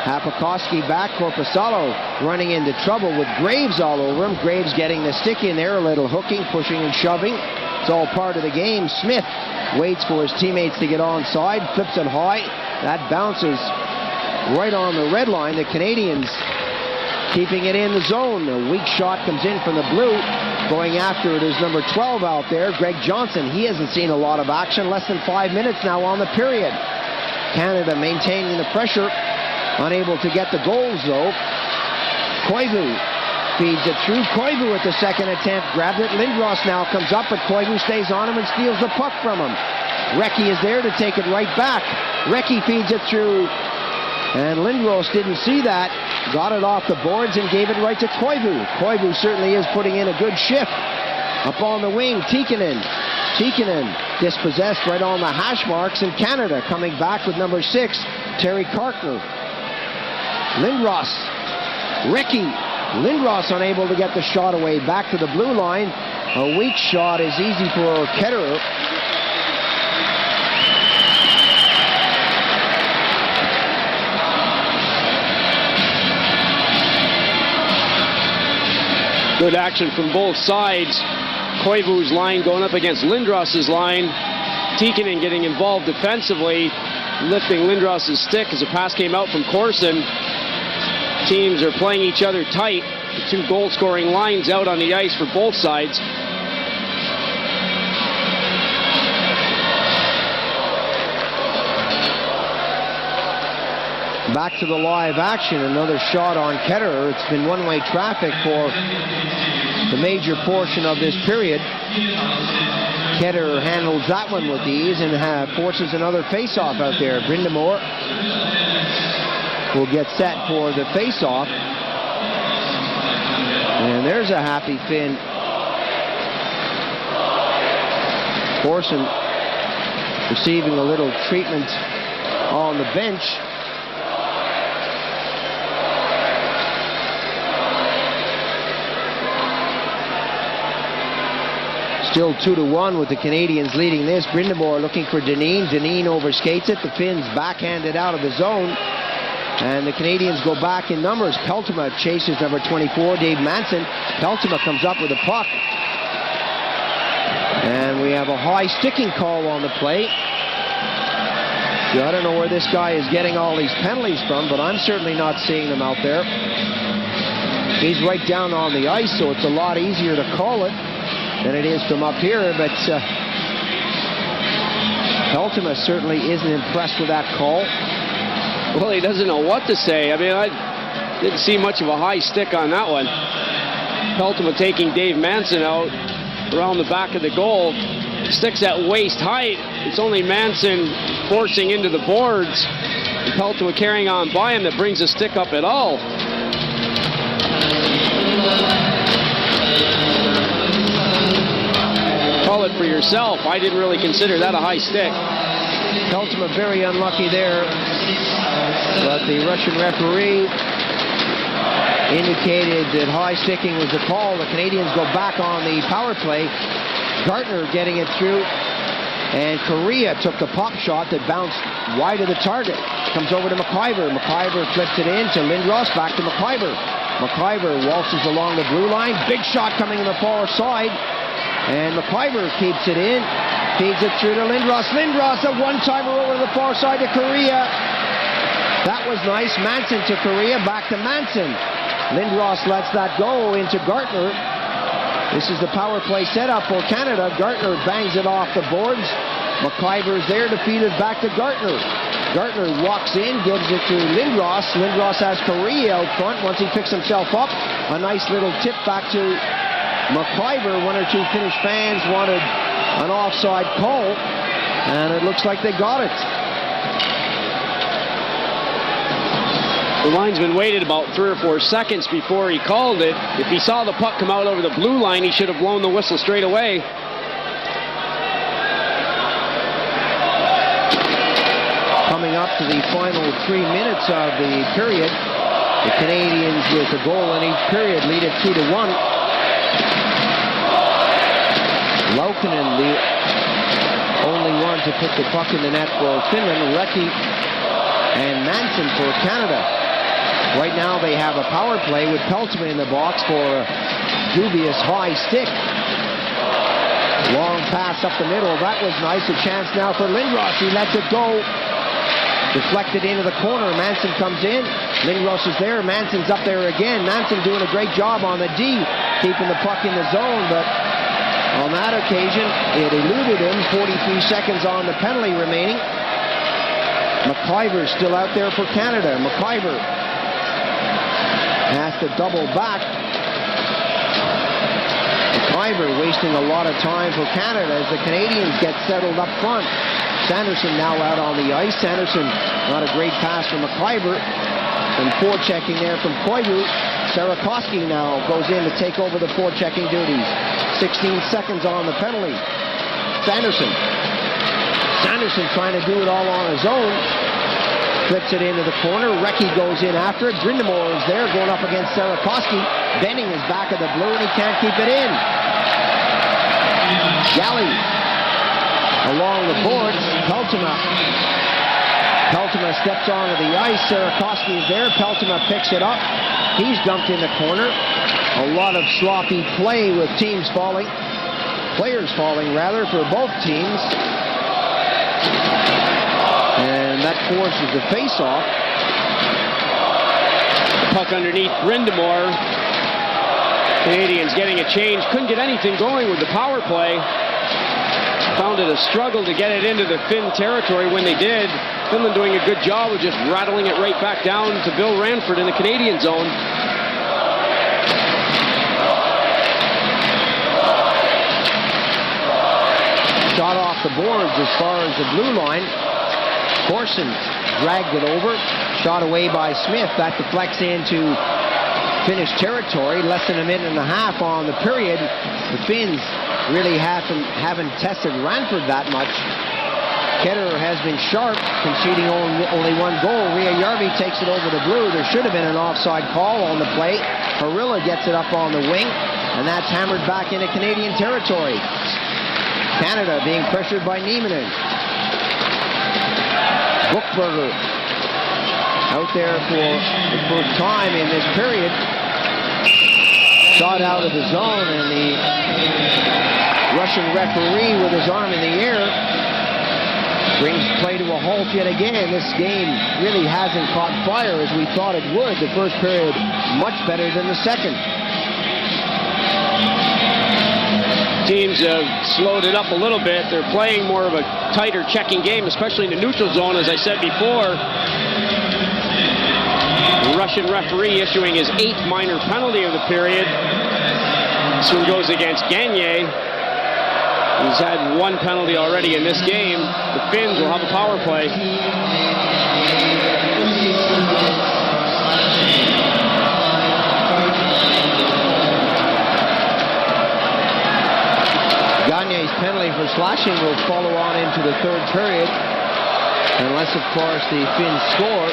Hapakoski back. Korpisalo running into trouble with Graves all over him. Graves getting the stick in there, a little hooking, pushing and shoving. It's all part of the game. Smith waits for his teammates to get onside, flips it high. That bounces right on the red line. The Canadians keeping it in the zone. A weak shot comes in from the blue. Going after it is number 12 out there, Greg Johnson. He hasn't seen a lot of action. Less than 5 minutes now on the period. Canada maintaining the pressure. Unable to get the goals, though. Koivu feeds it through. Koivu at the second attempt. Grabs it. Lindros now comes up, but Koivu stays on him and steals the puck from him. Recchi is there to take it right back. Recchi feeds it through. And Lindros didn't see that. Got it off the boards and gave it right to Koivu. Koivu certainly is putting in a good shift. Up on the wing, Tikkanen. Tikkanen dispossessed right on the hash marks, and Canada coming back with number 6, Terry Karkner. Lindros. Recchi. Lindros unable to get the shot away. Back to the blue line. A weak shot is easy for Ketterer. Good action from both sides. Koivu's line going up against Lindros's line. Tikkanen getting involved defensively, lifting Lindros' stick as a pass came out from Corson. Teams are playing each other tight. The two goal-scoring lines out on the ice for both sides. Back to the live action, another shot on Ketterer. It's been one-way traffic for the major portion of this period. Ketterer handles that one with ease and forces another face-off out there. Brindamore will get set for the face-off. And there's a happy Finn. Corson receiving a little treatment on the bench. Still 2-1 with the Canadians leading this. Brindamore looking for Dineen. Dineen overskates it. The Finns backhanded out of the zone. And the Canadians go back in numbers. Peltoma chases number 24, Dave Manson. Peltoma comes up with a puck. And we have a high sticking call on the play. I don't know where this guy is getting all these penalties from, but I'm certainly not seeing them out there. He's right down on the ice, so it's a lot easier to call it than it is from up here, but Peltoma certainly isn't impressed with that call. Well, he doesn't know what to say. I mean, I didn't see much of a high stick on that one. Peltoma taking Dave Manson out around the back of the goal. Sticks at waist height. It's only Manson forcing into the boards. And Peltoma carrying on by him that brings a stick up at all. Call it for yourself. I didn't really consider that a high stick. Peltoma very unlucky there, but the Russian referee indicated that high sticking was the call. The Canadians go back on the power play. Gartner getting it through, and Korea took the pop shot that bounced wide of the target. Comes over to McIver. McIver flips it in to Lindros, back to McIver. McIver waltzes along the blue line. Big shot coming on the far side. And McIver keeps it in, feeds it through to Lindros. Lindros, a one-timer over to the far side to Korea. That was nice. Manson to Korea, back to Manson. Lindros lets that go into Gartner. This is the power play setup for Canada. Gartner bangs it off the boards. McIver's there to feed it back to Gartner. Gartner walks in, gives it to Lindros. Lindros has Korea out front. Once he picks himself up, a nice little tip back to McIver. One or two Finnish fans wanted an offside call, and it looks like they got it. The linesman waited about 3 or 4 seconds before he called it. If he saw the puck come out over the blue line, he should have blown the whistle straight away. Coming up to the final 3 minutes of the period, the Canadians with a goal in each period lead it 2-1. Laukkanen, the only one to put the puck in the net for Finland. Recchi and Manson for Canada. Right now they have a power play with Peltoma in the box for a dubious high stick. Long pass up the middle. That was nice. A chance now for Lindros. He lets it go. Deflected into the corner. Manson comes in. Lindros is there. Manson's up there again. Manson doing a great job on the D, keeping the puck in the zone, but on that occasion, it eluded him. 43 seconds on the penalty remaining. McIver still out there for Canada. McIver has to double back. McIver wasting a lot of time for Canada as the Canadians get settled up front. Sanderson now out on the ice. Sanderson, not a great pass from McIver. Some forechecking there from Koivu. Sarakoski now goes in to take over the forechecking duties. 16 seconds on the penalty. Sanderson trying to do it all on his own. Flips it into the corner. Recchi goes in after it. Brindamore is there going up against Sarakoski. Bending his back of the blue and he can't keep it in. Galley along the boards. Peltoma steps onto the ice. Sarakoski is there. Peltoma picks it up. He's dumped in the corner. A lot of sloppy play with players falling rather, for both teams. And that forces the face-off. Puck underneath Brindamore. Canadians getting a change. Couldn't get anything going with the power play. Found it a struggle to get it into the Finn territory when they did. Finland doing a good job of just rattling it right back down to Bill РЭНФОРД in the Canadian zone. Shot off the boards as far as the blue line. Corson dragged it over. Shot away by Smith. That deflects into Finnish territory. Less than a minute and a half on the period. The Finns really haven't tested РЭНФОRD that much. Ketterer has been sharp, conceding only one goal. Ria-Järvi takes it over to blue. There should have been an offside call on the play. Harilla gets it up on the wing, and that's hammered back into Canadian territory. Canada being pressured by Nieminen. Buchberger out there for the first time in this period. Shot out of the zone, and the Russian referee with his arm in the air brings play to a halt yet again. This game really hasn't caught fire as we thought it would. The first period much better than the second. Teams have slowed it up a little bit. They're playing more of a tighter checking game, especially in the neutral zone, as I said before. The Russian referee issuing his 8th minor penalty of the period. This one goes against Gagne. He's had 1 penalty already in this game. The Finns will have a power play. Gagne's penalty for slashing will follow on into the third period, unless, of course, the Finns score.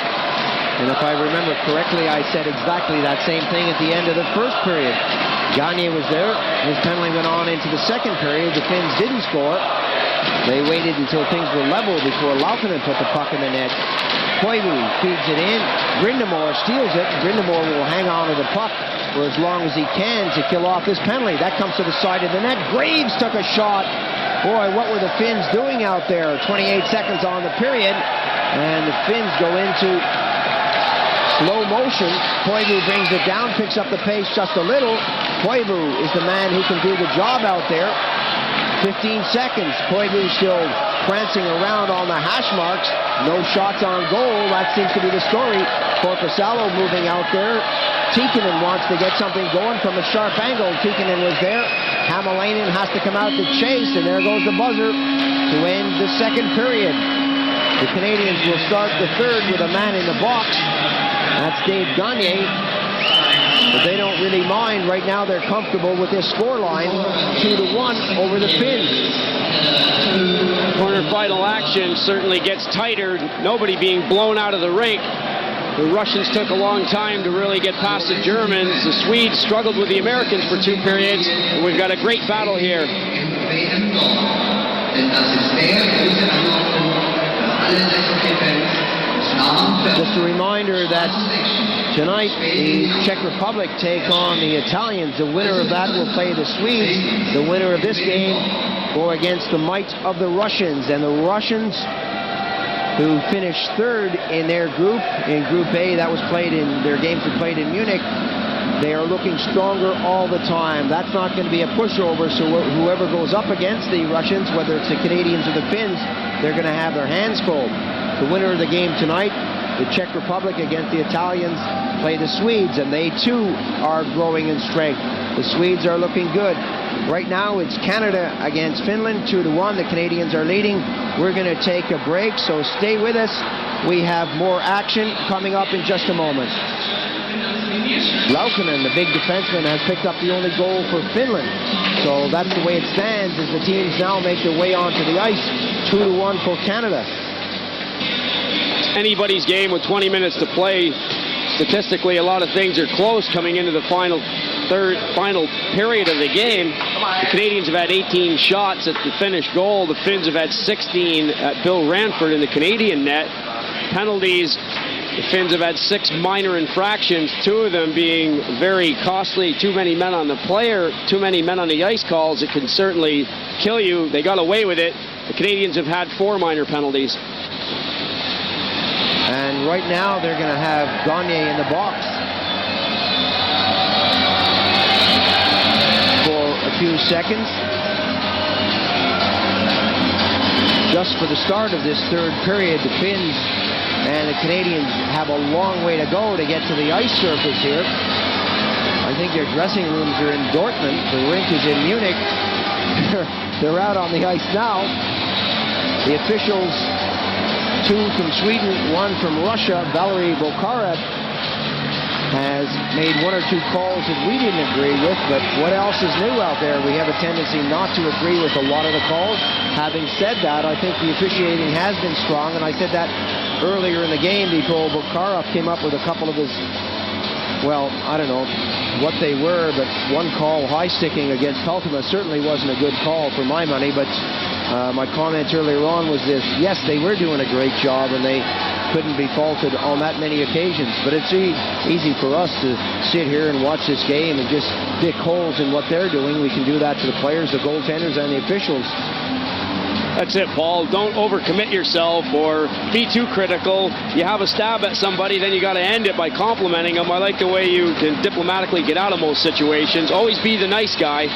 And if I remember correctly, I said exactly that same thing at the end of the first period. Gagne was there. His penalty went on into the second period. The Finns didn't score. They waited until things were level before Laukkanen put the puck in the net. QIWI feeds it in. Brindamore steals it. Brindamore will hang on to the puck for as long as he can to kill off this penalty. That comes to the side of the net. Graves took a shot. Boy, what were the Finns doing out there? 28 seconds on the period. And the Finns go into slow motion. QIWI brings it down, picks up the pace just a little. QIWI is the man who can do the job out there. 15 seconds. QIWI still prancing around on the hash marks. No shots on goal. That seems to be the story. Korpisalo moving out there. Tikkanen wants to get something going from a sharp angle. Tikkanen was there. Hämäläinen has to come out to chase, and there goes the buzzer to end the second period. The Canadians will start the third with a man in the box. That's Dave Gagne. But they don't really mind. Right now they're comfortable with this scoreline, 2-1 over the Finns. Corner final action certainly gets tighter. Nobody being blown out of the rink. The Russians took a long time to really get past the Germans. The Swedes struggled with the Americans for 2 periods. And we've got a great battle here. Just a reminder that tonight the Czech Republic take on the Italians. The winner of that will play the Swedes. The winner of this game go against the might of the Russians. And the Russians, who finished third in their group, in Group A, that was played in their games were played in Munich. They are looking stronger all the time. That's not going to be a pushover, so whoever goes up against the Russians, whether it's the Canadians or the Finns, they're going to have their hands full. The winner of the game tonight, the Czech Republic against the Italians, play the Swedes, and they too are growing in strength. The Swedes are looking good. Right now it's Canada against Finland, 2-1. The Canadians are leading. We're going to take a break, so stay with us. We have more action coming up in just a moment. Laukkanen, the big defenseman, has picked up the only goal for Finland. So that's the way it stands as the teams now make their way onto the ice. 2-1 for Canada. Anybody's game with 20 minutes to play. Statistically, a lot of things are close coming into the final period of the game. The Canadians have had 18 shots at the Finnish goal. The Finns have had 16 at Bill РЭНФОRД in the Canadian net. Penalties, the Finns have had 6 minor infractions, 2 of them being very costly. Too many men on the player, too many men on the ice calls. It can certainly kill you. They got away with it. The Canadians have had 4 minor penalties. And right now they're going to have Gagne in the box for a few seconds. Just for the start of this third period, the Finns and the Canadians have a long way to go to get to the ice surface here. I think their dressing rooms are in Dortmund. The rink is in Munich. They're out on the ice now. The officials, 2 from Sweden, 1 from Russia. V.Bokaref has made 1 or 2 calls that we didn't agree with, but what else is new out there? We have a tendency not to agree with a lot of the calls. Having said that, I think the officiating has been strong, and I said that earlier in the game before Bokharov came up with a couple of his, well, I don't know what they were, but one call, high sticking against Hultema, certainly wasn't a good call for my money, but my comment earlier on was this: yes, they were doing a great job, and they couldn't be faulted on that many occasions, but it's easy for us to sit here and watch this game and just pick holes in what they're doing. We can do that to the players, the goaltenders, and the officials. That's it, Paul. Don't overcommit yourself or be too critical. You have a stab at somebody, then you got to end it by complimenting them. I like the way you can diplomatically get out of most situations. Always be the nice guy.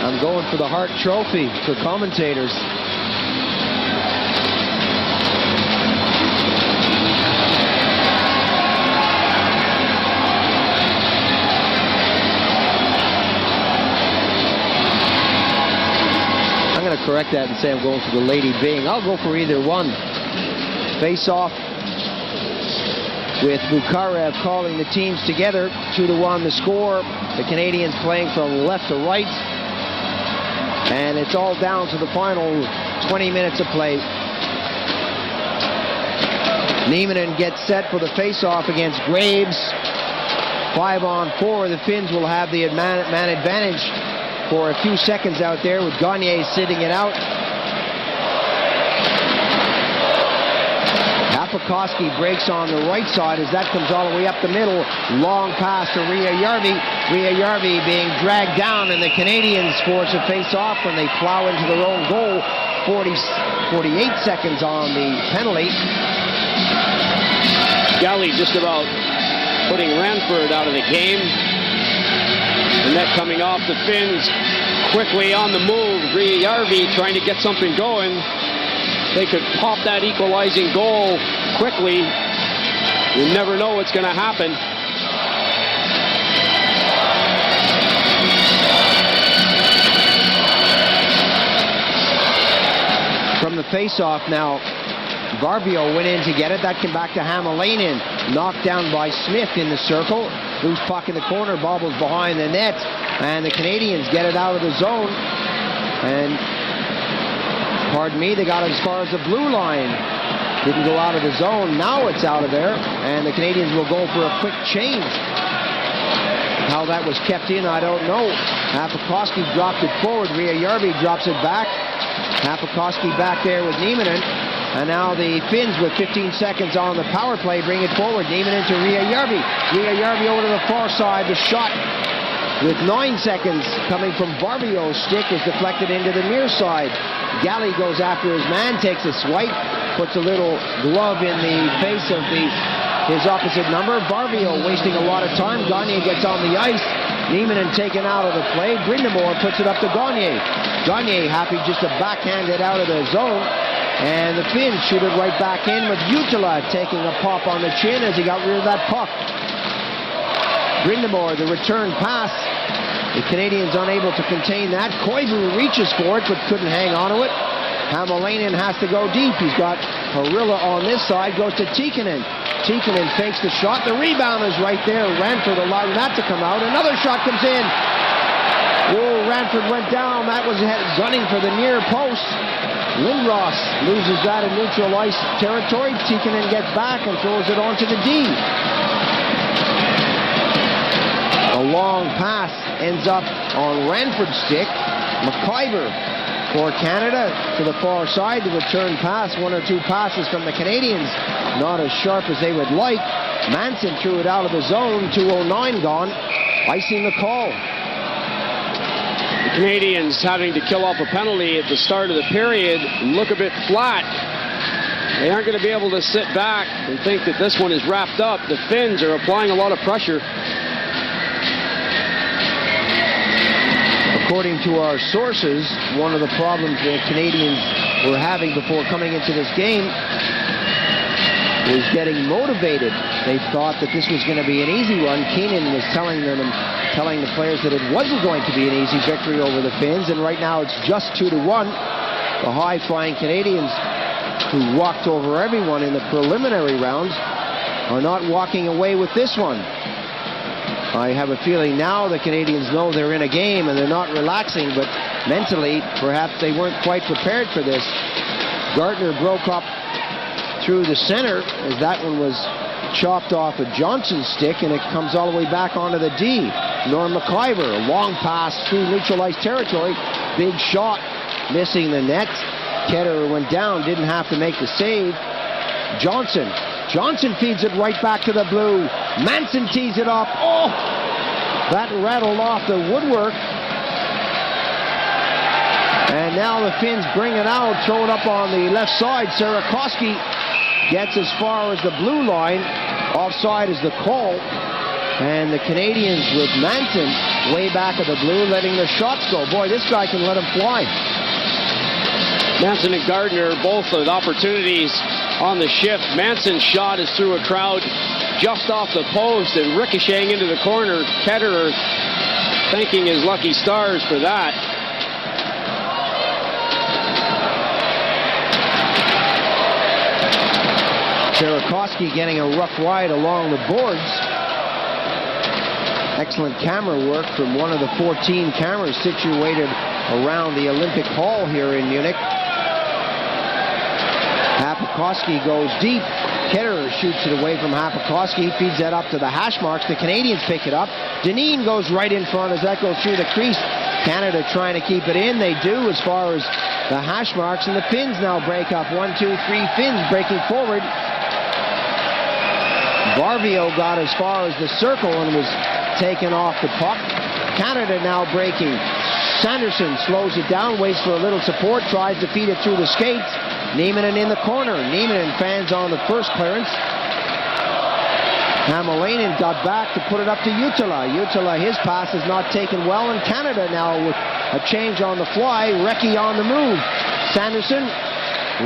I'm going for the Hart Trophy for commentators. I'm going to correct that and say I'm going for the Lady Bing. I'll go for either one. Face-off with Bokharov calling the teams together. 2-1 the score. The Canadians playing from left to right. And it's all down to the final 20 minutes of play. Nieminen gets set for the face-off against Graves. 5-on-4. The Finns will have the man advantage for a few seconds out there with Gagne sitting it out. Apokoski breaks on the right side as that comes all the way up the middle. Long pass to Ria-Järvi. Ria-Järvi being dragged down, and the Canadians force a face-off when they plow into their own goal. 48 seconds on the penalty. Galley just about putting Ranford out of the game. The net coming off the Finns. Quickly on the move. Ria-Järvi trying to get something going. They could pop that equalizing goal quickly. You never know what's going to happen. From the face-off now, Barbio went in to get it. That came back to Hämäläinen. Knocked down by Smith in the circle. Loose puck in the corner, bobbles behind the net. And the Canadians get it out of the zone. And, pardon me, they got as far as the blue line. Didn't go out of the zone. Now it's out of there. And the Canadians will go for a quick change. How that was kept in, I don't know. Apokoski dropped it forward. Ria-Järvi drops it back. Apokoski back there with Nieminen. And now the Finns with 15 seconds on the power play bring it forward. Nieminen to Ria-Järvi. Ria-Järvi over to the far side. The shot with 9 seconds coming from Barbio's stick is deflected into the near side. Galley goes after his man, takes a swipe, puts a little glove in the face of his opposite number. Barbio wasting a lot of time. Gagne gets on the ice. Nieminen taken out of the play. Brindamore puts it up to Gagne. Gagne happy just to backhand it out of the zone. And the Finns shoot it right back in with Jutila taking a pop on the chin as he got rid of that puck. Brindamore, the return pass. The Canadians unable to contain that. Koivu reaches for it but couldn't hang on to it. Hämäläinen has to go deep. He's got Harilla on this side. Goes to Tikkanen. Tikkanen fakes the shot. The rebound is right there. Ranford allowing that to come out. Another shot comes in. Oh, Ranford went down. That was gunning for the near post. Lindros loses that in neutral ice territory. Tikkanen gets back and throws it onto the D. A long pass ends up on Ranford's stick. McIver for Canada to the far side. The return pass, 1 or 2 passes from the Canadians. Not as sharp as they would like. Manson threw it out of the zone. 2:09 gone. Icing the call. The Canadians having to kill off a penalty at the start of the period look a bit flat. They aren't going to be able to sit back and think that this one is wrapped up. The Finns are applying a lot of pressure. According to our sources, one of the problems the Canadians were having before coming into this game was getting motivated. They thought that this was going to be an easy one. Keenan was telling the players that it wasn't going to be an easy victory over the Finns, and right now it's just 2-1. The high-flying Canadians, who walked over everyone in the preliminary rounds, are not walking away with this one. I have a feeling now the Canadians know they're in a game and they're not relaxing, but mentally, perhaps they weren't quite prepared for this. Gardner broke up through the center as that one was chopped off a Johnson's stick, and it comes all the way back onto the D. Norm McIver, a long pass through neutralized territory. Big shot, missing the net. Ketterer went down, didn't have to make the save. Johnson feeds it right back to the blue. Manson tees it up. Oh! That rattled off the woodwork. And now the Finns bring it out, throw it up on the left side. Sarakoski gets as far as the blue line. Offside is the call. And the Canadians with Manson way back at the blue, letting their shots go. Boy, this guy can let them fly. Manson and Gardner both with opportunities on the shift. Manson's shot is through a crowd just off the post and ricocheting into the corner. Ketterer thanking his lucky stars for that. Sarakoski getting a rough ride along the boards. Excellent camera work from one of the 14 cameras situated around the Olympic Hall here in Munich. Hapakoski goes deep. Ketterer shoots it away from Hapakoski. Feeds that up to the hash marks. The Canadians pick it up. Deneen goes right in front as that goes through the crease. Canada trying to keep it in. They do as far as the hash marks. And the Finns now break up. 1, 2, 3 Finns breaking forward. Varvio got as far as the circle and was taken off the puck. Canada now breaking. Sanderson slows it down, waits for a little support, tries to feed it through the skates. Nieminen in the corner. Nieminen fans on the first clearance. Hamalainen got back to put it up to Jutila. Jutila, his pass is not taken well, and Canada now with a change on the fly. Recchi on the move. Sanderson.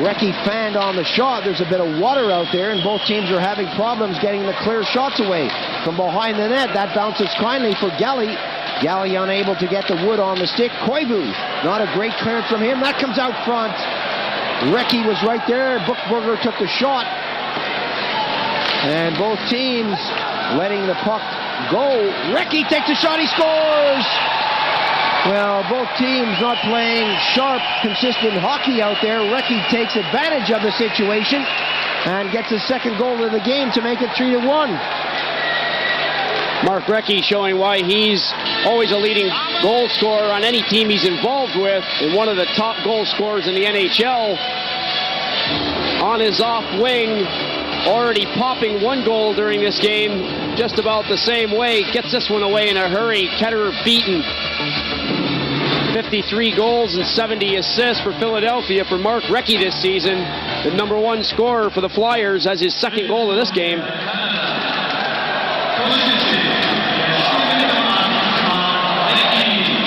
Recchi fanned on the shot. There's a bit of water out there, and both teams are having problems getting the clear shots away from behind the net. That bounces kindly for Galley. Galley unable to get the wood on the stick. QIWI, not a great clearance from him. That comes out front. Recchi was right there. Buchberger took the shot. And both teams letting the puck go. Recchi takes the shot. He scores! Well, both teams not playing sharp, consistent hockey out there. Recchi takes advantage of the situation and gets his second goal of the game to make it 3-1. Mark Recchi showing why he's always a leading goal scorer on any team he's involved with, and one of the top goal scorers in the NHL. On his off wing, already popping one goal during this game, just about the same way. Gets this one away in a hurry. Ketterer beaten. 53 goals and 70 assists for Philadelphia for Mark Recchi this season. The #1 scorer for the Flyers has his second goal of this game.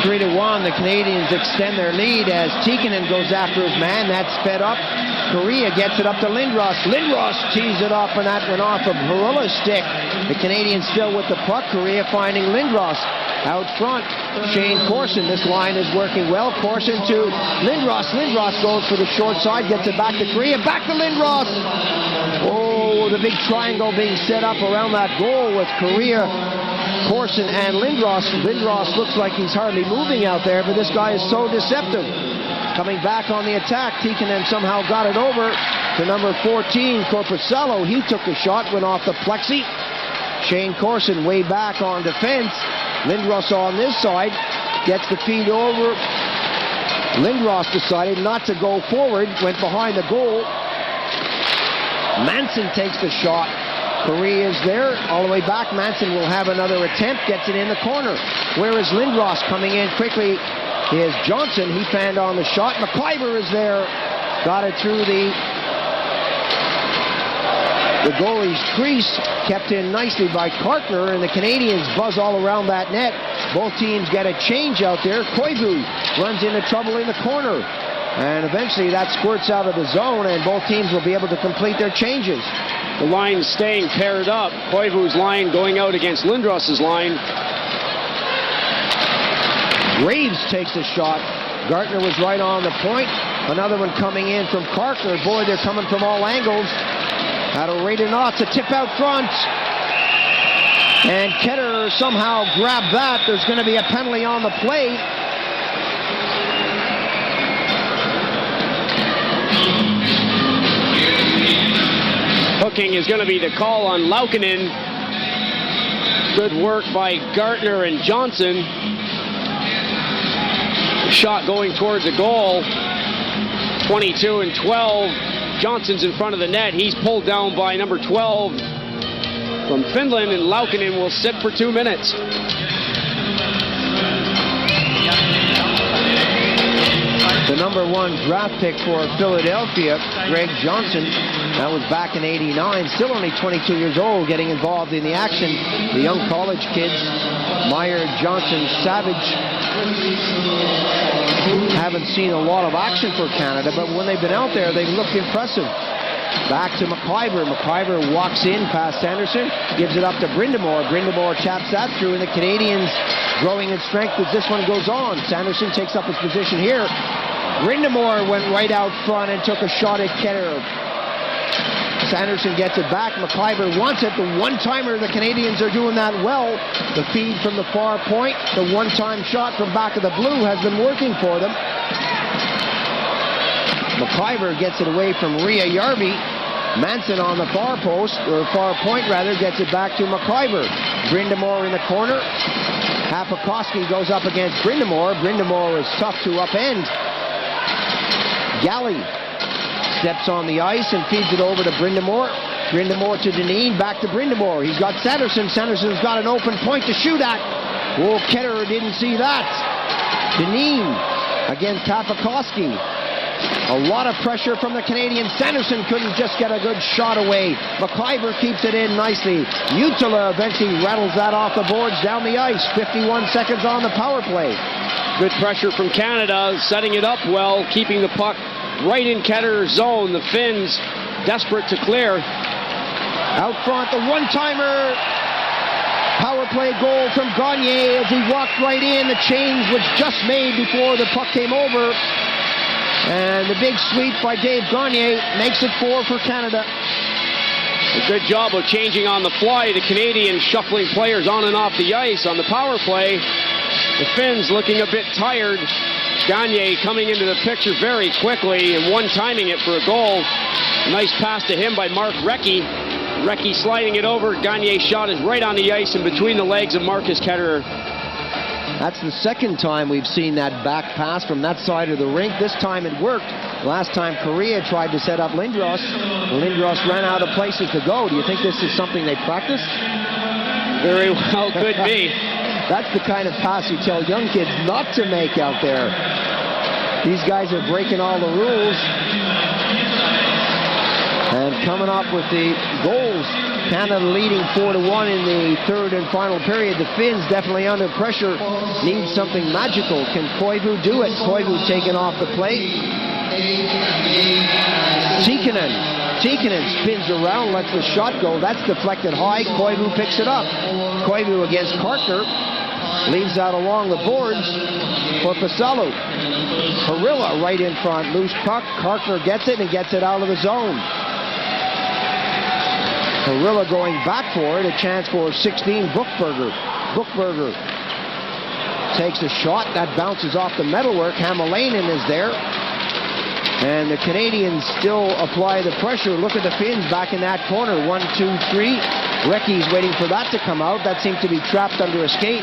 3-1, the Canadians extend their lead as Tikkanen goes after his man. That's fed up. Korea gets it up to Lindros. Lindros tees it up, and that went off of Harilla's stick. The Canadians still with the puck. Korea finding Lindros out front. Shane Corson, this line is working well. Corson to Lindros. Lindros goes for the short side, gets it back to Korea. Back to Lindros. Oh, the big triangle being set up around that goal with Korea, Corson, and Lindros. Lindros looks like he's hardly moving out there, but this guy is so deceptive. Coming back on the attack, Tikkanen somehow got it over to number 14, Korpisalo. He took the shot, went off the plexi. Shane Corson way back on defense. Lindros on this side gets the feed over. Lindros decided not to go forward, went behind the goal. Manson takes the shot. Korea is there, all the way back. Manson will have another attempt, gets it in the corner. Where is Lindros coming in quickly is Johnson. He fanned on the shot. McIver is there. Got it through the goalie's crease. Kept in nicely by Kartner, and the Canadians buzz all around that net. Both teams get a change out there. QIWI runs into trouble in the corner. And eventually that squirts out of the zone, and both teams will be able to complete their changes. The line staying paired up. QIWI's line going out against Lindros's line. Reeves takes a shot. Gartner was right on the point. Another one coming in from Kartner. Boy, they're coming from all angles. At a rate of knots, a tip out front. And Ketterer somehow grabbed that. There's going to be a penalty on the plate. Hooking is going to be the call on Laukkanen. Good work by Gartner and Johnson. Shot going towards the goal. 22 and 12. Johnson's in front of the net. He's pulled down by number 12 from Finland, and Laukkanen will sit for 2 minutes. The number 1 draft pick for Philadelphia, Greg Johnson. That was back in '89, still only 22 years old, getting involved in the action. The young college kids, Meyer, Johnson, Savage, haven't seen a lot of action for Canada, but when they've been out there, they've looked impressive. Back to McIver. McIver walks in past Sanderson, gives it up to Brindamore. Brindamore taps that through, and the Canadians growing in strength as this one goes on. Sanderson takes up his position here. Brindamore went right out front and took a shot at Ketterer. Sanderson gets it back. McIver wants it. The one-timer, the Canadians are doing that well. The feed from the far point, the one-time shot from back of the blue has been working for them. McIver gets it away from Ria Järvi. Manson on the far post, or far point rather, gets it back to McIver. Brindamore in the corner. Hapakoski goes up against Brindamore. Brindamore is tough to upend. Galley steps on the ice and feeds it over to Brindamore. Brindamore to Dineen, back to Brindamore. He's got Sanderson. Sanderson's got an open point to shoot at. Oh, Ketterer didn't see that. Dineen against Hapakoski. A lot of pressure from the Canadians. Sanderson couldn't just get a good shot away. McIver keeps it in nicely. Utila eventually rattles that off the boards down the ice. 51 seconds on the power play. Good pressure from Canada, setting it up well, keeping the puck right in Ketterer's zone. The Finns desperate to clear. Out front, the one-timer. Power play goal from Gagne as he walked right in. The change was just made before the puck came over. And the big sweep by Dave Gagne makes it 4 for Canada. A good job of changing on the fly. The Canadians shuffling players on and off the ice on the power play. The Finns looking a bit tired. Gagne coming into the picture very quickly and one-timing it for a goal. Nice pass to him by Mark Recchi. Recchi sliding it over. Gagne's shot is right on the ice and between the legs of Marcus Ketterer. That's the second time we've seen that back pass from that side of the rink. This time it worked. Last time Korea tried to set up Lindros. Lindros ran out of places to go. Do you think this is something they practice? Very well could be. That's the kind of pass you tell young kids not to make out there. These guys are breaking all the rules. And coming up with the goals. Canada leading 4-1 in the third and final period. The Finns definitely under pressure. Need something magical. Can QIWI do it? QIWI taken off the plate. Tikkanen spins around, lets the shot go. That's deflected high. QIWI picks it up. QIWI against Kartner. Leaves out along the boards for Pasalo. Harilla right in front. Loose puck. Kartner gets it and gets it out of the zone. Harilla going back for it. A chance for 16, Bookberger. Bookberger takes a shot. That bounces off the metalwork. Hamalainen is there. And the Canadians still apply the pressure. Look at the Finns back in that corner. 1, 2, 3. Recchi's waiting for that to come out. That seemed to be trapped under a skate.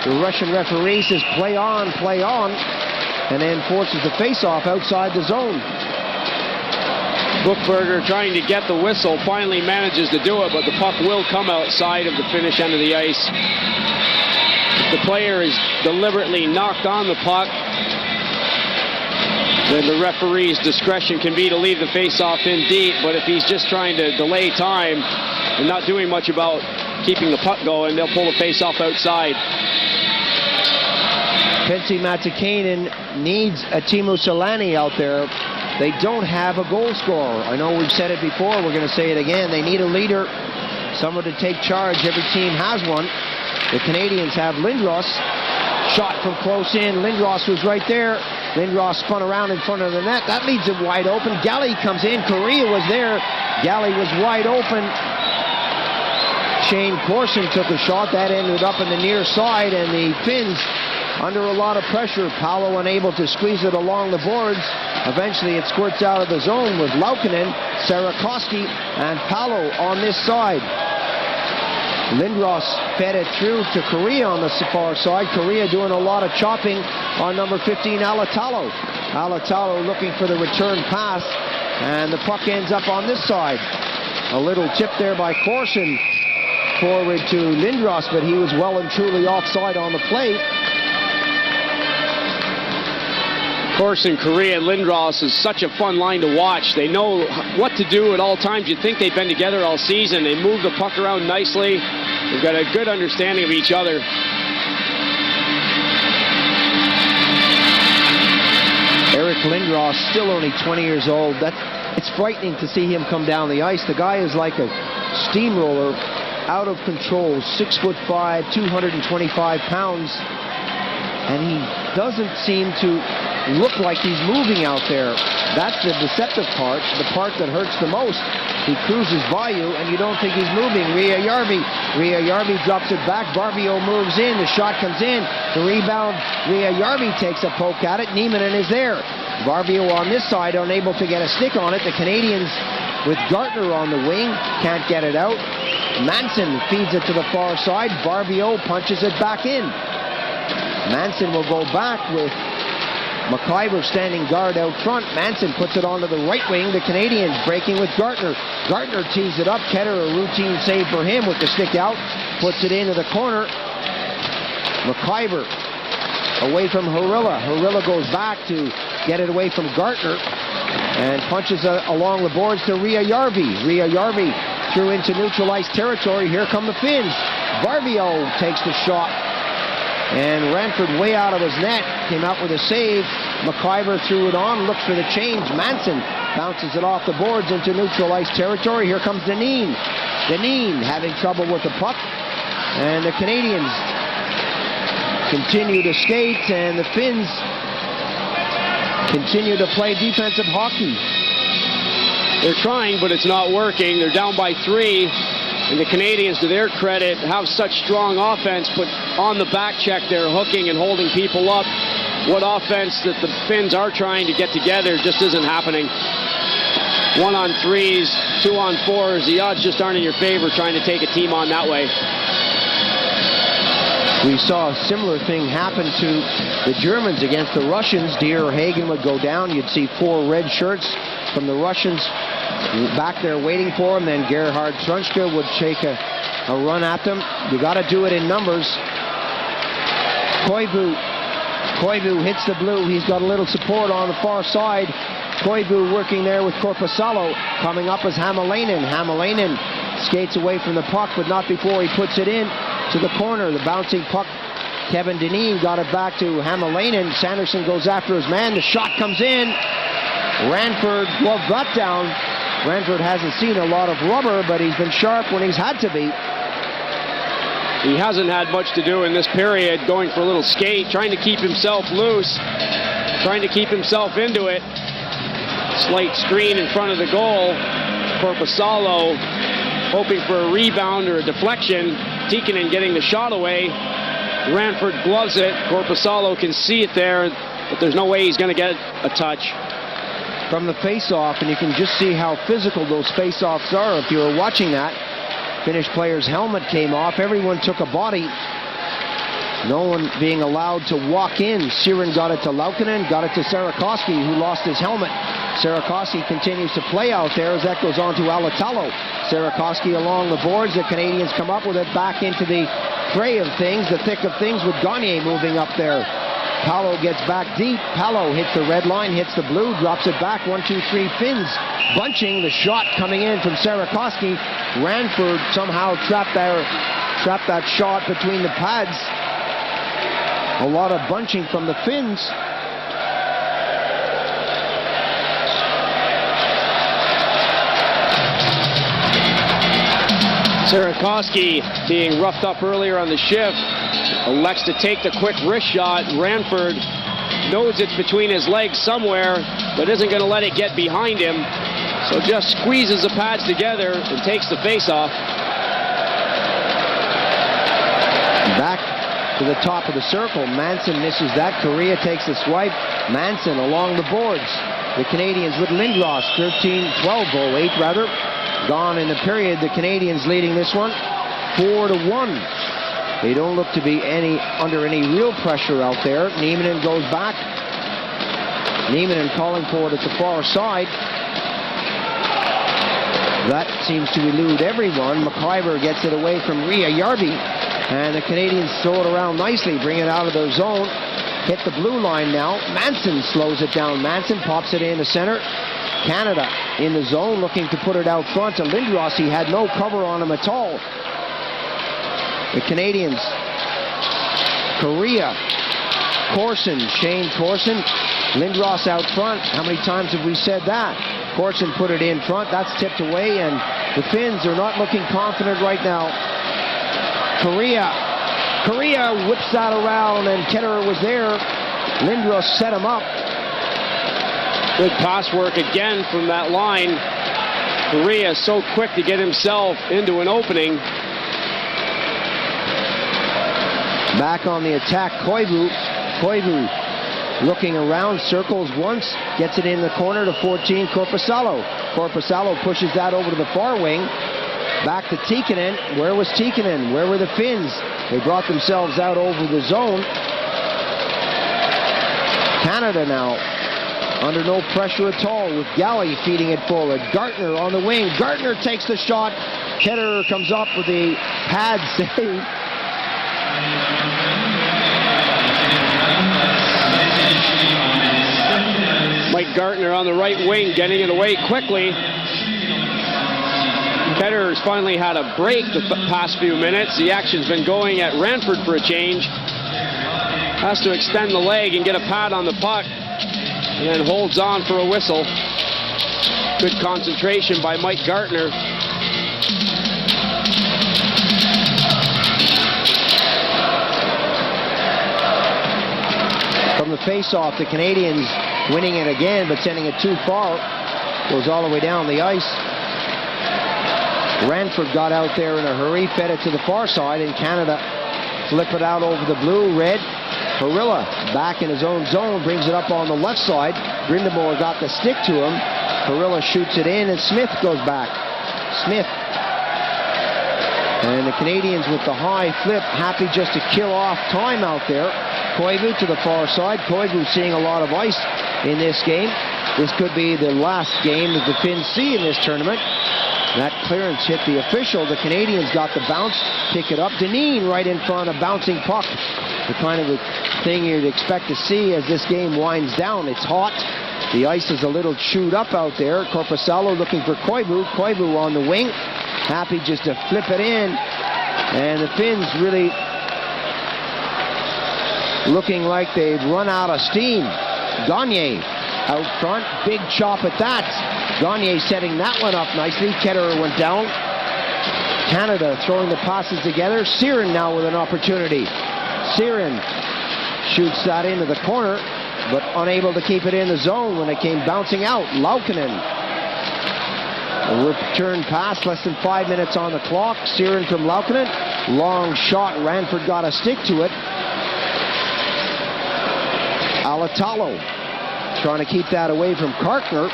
The Russian referee says play on, and then forces the face-off outside the zone. Bookberger trying to get the whistle, finally manages to do it, but the puck will come outside of the Finnish end of the ice. The player is deliberately knocked on the puck. then the referee's discretion can be to leave the face-off in deep, but if he's just trying to delay time and not doing much about keeping the puck going, they'll pull the face-off outside. Pensi Matikainen needs a Teemu Selanne out there. They don't have a goal scorer. I know we've said it before, we're going to say it again. They need a leader, someone to take charge. Every team has one. The Canadians have Lindros. Shot from close in. Lindros was right there. Lindros spun around in front of the net. That leaves it wide open. Galley comes in. Correa was there. Galley was wide open. Shane Corson took a shot. That ended up in the near side, and the Finns under a lot of pressure. Paolo unable to squeeze it along the boards. Eventually it squirts out of the zone with Laukkanen, Sarakoski, and Paolo on this side. Lindros fed it through to Correa on the far side. Correa doing a lot of chopping on number 15, Alatalo. Alatalo looking for the return pass, and the puck ends up on this side. A little tip there by Corson forward to Lindros, but he was well and truly offside on the play. Corson, Correa, and Lindros is such a fun line to watch. They know what to do at all times. You'd think they've been together all season. They move the puck around nicely. They've got a good understanding of each other. Eric Lindros, still only 20 years old. It's frightening to see him come down the ice. The guy is like a steamroller, out of control, 6'5", 225 pounds, and he doesn't seem to look like he's moving out there. That's the deceptive part, the part that hurts the most. He cruises by you, and you don't think he's moving. Ria Järvi drops it back. Barbio moves in. The shot comes in. The rebound, Ria Järvi takes a poke at it. Nieminen is there. Barbio on this side, unable to get a stick on it. The Canadians with Gartner on the wing, can't get it out. Manson feeds it to the far side. Barbio punches it back in. Manson will go back with McIver standing guard out front. Manson puts it onto the right wing. The Canadians breaking with Gartner. Gartner tees it up. Ketterer, a routine save for him with the stick out. Puts it into the corner. McIver away from Harilla. Harilla goes back to get it away from Gartner and punches along the boards to Ria Järvi. Ria Järvi threw into neutralized territory. Here come the Finns. Barbio takes the shot, and Ranford way out of his net, came out with a save. McIver threw it on, looked for the change. Manson bounces it off the boards into neutralized territory. Here comes Deneen. Deneen having trouble with the puck, and the Canadians continue to skate, and the Finns continue to play defensive hockey. They're trying, but it's not working. They're down by 3. And the Canadians, to their credit, have such strong offense, but on the back check, they're hooking and holding people up. What offense that the Finns are trying to get together just isn't happening. 1-on-3s, 2-on-4s, the odds just aren't in your favor trying to take a team on that way. We saw a similar thing happen to the Germans against the Russians. Dier Hagen would go down. You'd see 4 red shirts from the Russians back there waiting for him. Then Gerhard Trunchka would take a run at them. You got to do it in numbers. Koivu hits the blue. He's got a little support on the far side. Koivu working there with Korpisalo. Coming up is Hämäläinen. Hämäläinen skates away from the puck, but not before he puts it in to the corner. The bouncing puck, Kevin Deneen got it back to Hämäläinen. Sanderson goes after his man. The shot comes in. Ranford glove got down. Ranford hasn't seen a lot of rubber, but he's been sharp when he's had to be. He hasn't had much to do in this period, going for a little skate, trying to keep himself loose, trying to keep himself into it. Slight screen in front of the goal. Korpisalo hoping for a rebound or a deflection. Tikkanen getting the shot away. Ranford gloves it. Korpisalo can see it there, but there's no way he's going to get a touch. From the face-off, and you can just see how physical those face-offs are if you were watching that. Finnish player's helmet came off. Everyone took a body. No one being allowed to walk in. Siren got it to Laukkanen, got it to Sarakoski, who lost his helmet. Sarakoski continues to play out there as that goes on to Alatalo. Sarakoski along the boards. The Canadians come up with it back into the fray of things, the thick of things, with Gagne moving up there. Paolo gets back deep. Paolo hits the red line, hits the blue, drops it back. 1, 2, 3, Finns bunching. The shot coming in from Sarikoski. Ranford somehow trapped that shot between the pads. A lot of bunching from the Finns. Sarikoski being roughed up earlier on the shift. Elects to take the quick wrist shot. Ranford knows it's between his legs somewhere, but isn't going to let it get behind him. So just squeezes the pads together and takes the face-off. Back to the top of the circle. Manson misses that. Correa takes the swipe. Manson along the boards. The Canadians with Lindros, 13-12, 08 rather. Gone in the period. The Canadians leading this one 4-1. They don't look to be under any real pressure out there. Nieminen goes back. Nieminen calling for it at the far side. That seems to elude everyone. McIver gets it away from Ria Järvi. And the Canadians throw it around nicely, bring it out of their zone. Hit the blue line now. Manson slows it down. Manson pops it in the center. Canada in the zone looking to put it out front to Lindros. He had no cover on him at all. The Canadians, Correa, Corson, Shane Corson, Lindros out front. How many times have we said that? Corson put it in front. That's tipped away, and the Finns are not looking confident right now. Correa whips that around, and Ketterer was there. Lindros set him up. Good pass work again from that line. Correa so quick to get himself into an opening. Back on the attack, Koivu looking around, circles once, gets it in the corner to 14, Korpisalo. Korpisalo pushes that over to the far wing. Back to Tikkanen. Where was Tikkanen? Where were the Finns? They brought themselves out over the zone. Canada now under no pressure at all with Galley feeding it forward. Gartner on the wing. Gartner takes the shot. Ketterer comes up with the pad save. Mike Gartner on the right wing, getting it away quickly. Ketterer's finally had a break the past few minutes. The action's been going at Ranford for a change. Has to extend the leg and get a pad on the puck. And then holds on for a whistle. Good concentration by Mike Gartner. From the face-off, the Canadians winning it again, but sending it too far. Goes all the way down the ice. Ranford got out there in a hurry, fed it to the far side, and Canada flip it out over the blue-red. Parilla back in his own zone, brings it up on the left side. Brindamore got the stick to him. Parilla shoots it in, and Smith goes back. Smith. And the Canadians with the high flip, happy just to kill off time out there. Koivu to the far side. Koivu seeing a lot of ice in this game. This could be the last game that the Finns see in this tournament. That clearance hit the official. The Canadians got the bounce, pick it up. Dineen right in front, a bouncing puck. The kind of a thing you'd expect to see as this game winds down. It's hot. The ice is a little chewed up out there. Korpisalo looking for Koivu. Koivu on the wing. Happy just to flip it in. And the Finns really looking like they've run out of steam. Gagne out front. Big chop at that. Gagne setting that one up nicely. Ketterer went down. Canada throwing the passes together. Siren now with an opportunity. Siren shoots that into the corner, but unable to keep it in the zone when it came bouncing out. Laukkanen. A return pass, less than 5 minutes on the clock. Siren from Laukkanen. Long shot. Ranford got a stick to it. Alatalo trying to keep that away from Karkner.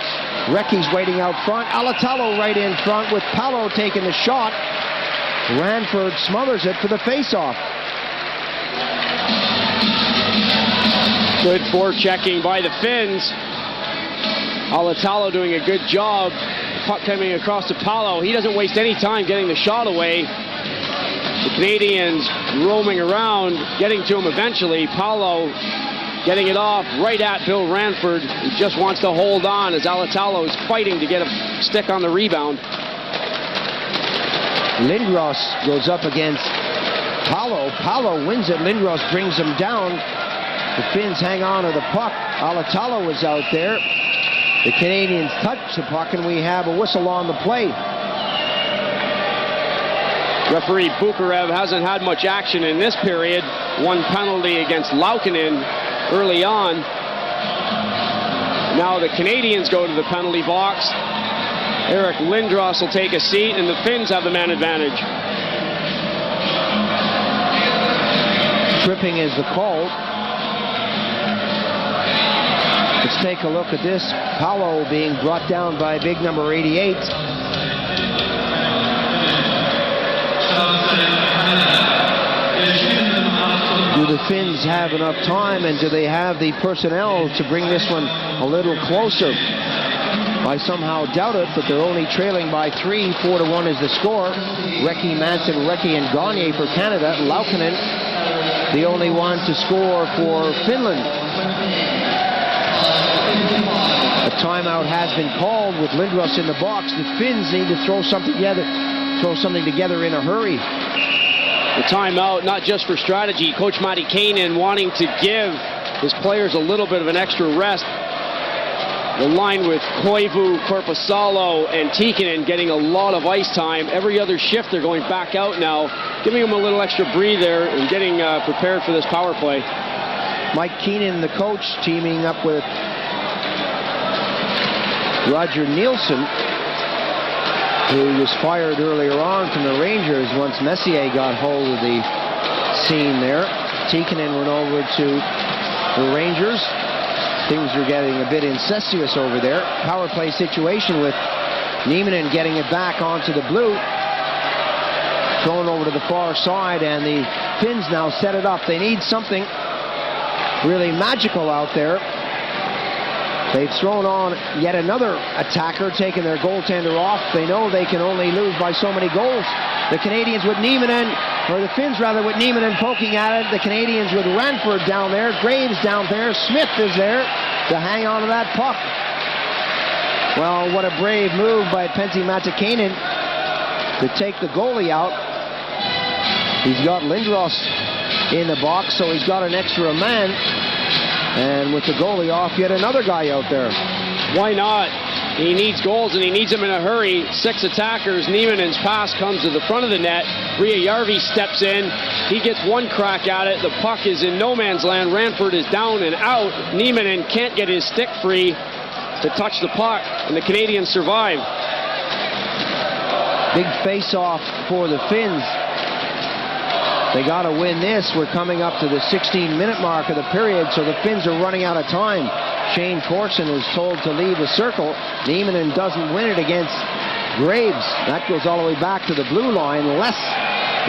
Recky's waiting out front. Alatalo right in front with Paolo taking the shot. Ranford smothers it for the face-off. Good forechecking by the Finns. Alatalo doing a good job. Puck coming across to Paolo. He doesn't waste any time getting the shot away. The Canadians roaming around, getting to him eventually. Paolo getting it off right at Bill РЭНФОРД. He just wants to hold on as Alatalo is fighting to get a stick on the rebound. Lindros goes up against Paolo. Paolo wins it. Lindros brings him down. The Finns hang on to the puck. Alatalo is out there. The Canadians touch the puck, and we have a whistle on the play. Referee Bukarev hasn't had much action in this period. One penalty against Laukkanen early on. Now the Canadians go to the penalty box. Eric Lindros will take a seat, and the Finns have the man advantage. Tripping is the call. Let's take a look at this. Paolo being brought down by big number 88. Do the Finns have enough time, and do they have the personnel to bring this one a little closer? I somehow doubt it, but they're only trailing by 3. 4-1 is the score. Recchi, Manson, Recchi, and Gagne for Canada. Laukkanen, the only one to score for Finland. A timeout has been called with Lindros in the box. The Finns need to throw something together in a hurry. The timeout, not just for strategy. Coach Matti Kainen wanting to give his players a little bit of an extra rest. The line with Koivu, Korpisalo, and Tikkanen getting a lot of ice time. Every other shift, they're going back out now, giving them a little extra breather and getting prepared for this power play. Mike Keenan, the coach, teaming up with Roger Nielsen, who was fired earlier on from the Rangers once Messier got hold of the scene there. Tikkanen went over to the Rangers. Things are getting a bit incestuous over there. Power play situation with Nieminen getting it back onto the blue. Thrown over to the far side, and the Finns now set it up. They need something really magical out there. They've thrown on yet another attacker, taking their goaltender off. They know they can only lose by so many goals. The Canadians with Nieminen, or the Finns rather, with Nieminen poking at it. The Canadians with РЭНФОРД down there, Graves down there, Smith is there to hang on to that puck. Well, what a brave move by Pentti Matikainen to take the goalie out. He's got Lindros in the box, so he's got an extra man. And with the goalie off, yet another guy out there. Why not? He needs goals, and he needs them in a hurry. 6 attackers. Nieminen's pass comes to the front of the net. Ria-Järvi steps in. He gets one crack at it. The puck is in no man's land. РЭНФОRD is down and out. Nieminen can't get his stick free to touch the puck, and the Canadians survive. Big face-off for the Finns. They got to win this. We're coming up to the 16-minute mark of the period, so the Finns are running out of time. Shane Corson is told to leave the circle. Nieminen doesn't win it against Graves. That goes all the way back to the blue line. Less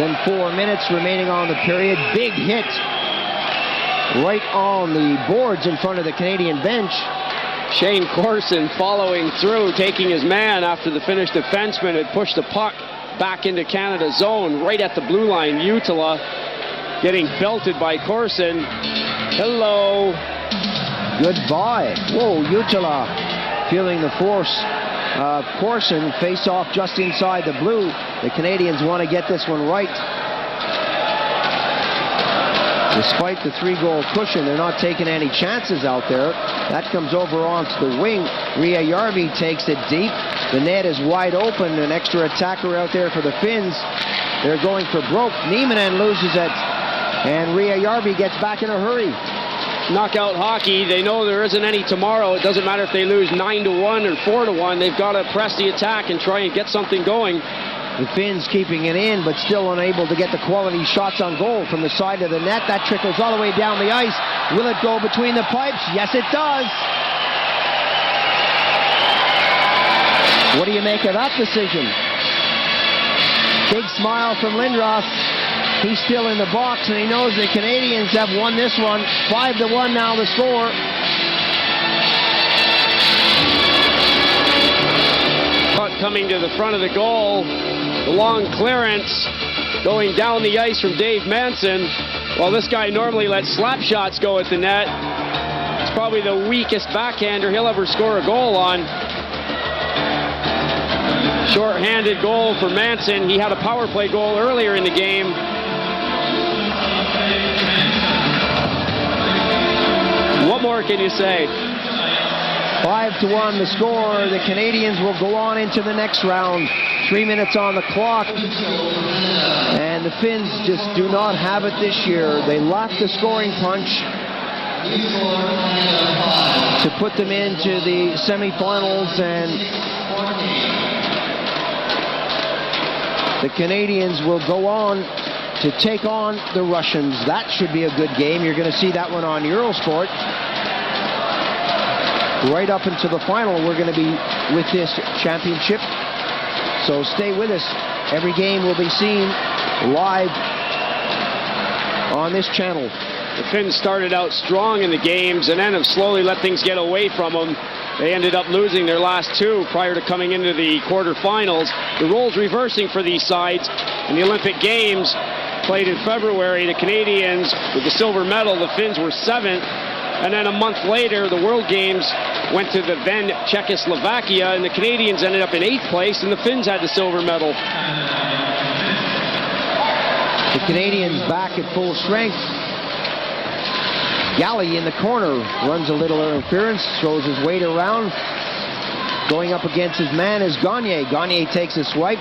than 4 minutes remaining on the period. Big hit right on the boards in front of the Canadian bench. Shane Corson following through, taking his man after the Finnish defenseman had pushed the puck back into Canada's zone, right at the blue line. Jutila getting belted by Corson. Hello. Goodbye. Whoa, Jutila feeling the force of Corson. Face off just inside the blue. The Canadians want to get this one right. Despite the 3-goal cushion, they're not taking any chances out there. That comes over onto the wing. Ria-Järvi takes it deep. The net is wide open. An extra attacker out there for the Finns. They're going for broke. Nieminen loses it. And Ria-Järvi gets back in a hurry. Knockout hockey. They know there isn't any tomorrow. It doesn't matter if they lose 9-1 or 4-1. They've got to press the attack and try and get something going. The Finns keeping it in, but still unable to get the quality shots on goal from the side of the net. That trickles all the way down the ice. Will it go between the pipes? Yes, it does. What do you make of that decision? Big smile from Lindros. He's still in the box, and he knows the Canadians have won this one. 5-1 now the score. Puck coming to the front of the goal. The long clearance going down the ice from Dave Manson. Well, this guy normally lets slap shots go at the net. It's probably the weakest backhander he'll ever score a goal on. Short-handed goal for Manson. He had a power play goal earlier in the game. What more can you say? 5-1 the score. The Canadians will go on into the next round. 3 minutes on the clock. And the Finns just do not have it this year. They lack the scoring punch to put them into the semifinals, and the Canadians will go on to take on the Russians. That should be a good game. You're going to see that one on Eurosport. Right up into the final, we're going to be with this championship. So stay with us. Every game will be seen live on this channel. The Finns started out strong in the games and then have slowly let things get away from them. They ended up losing their last two prior to coming into the quarterfinals. The roles reversing for these sides. In the Olympic Games played in February, the Canadians with the silver medal, the Finns were 7th. And then a month later, the World Games went to the then Czechoslovakia, and the Canadians ended up in 8th place, and the Finns had the silver medal. The Canadians back at full strength. Galley in the corner runs a little interference, throws his weight around. Going up against his man is Gagne. Gagne takes a swipe.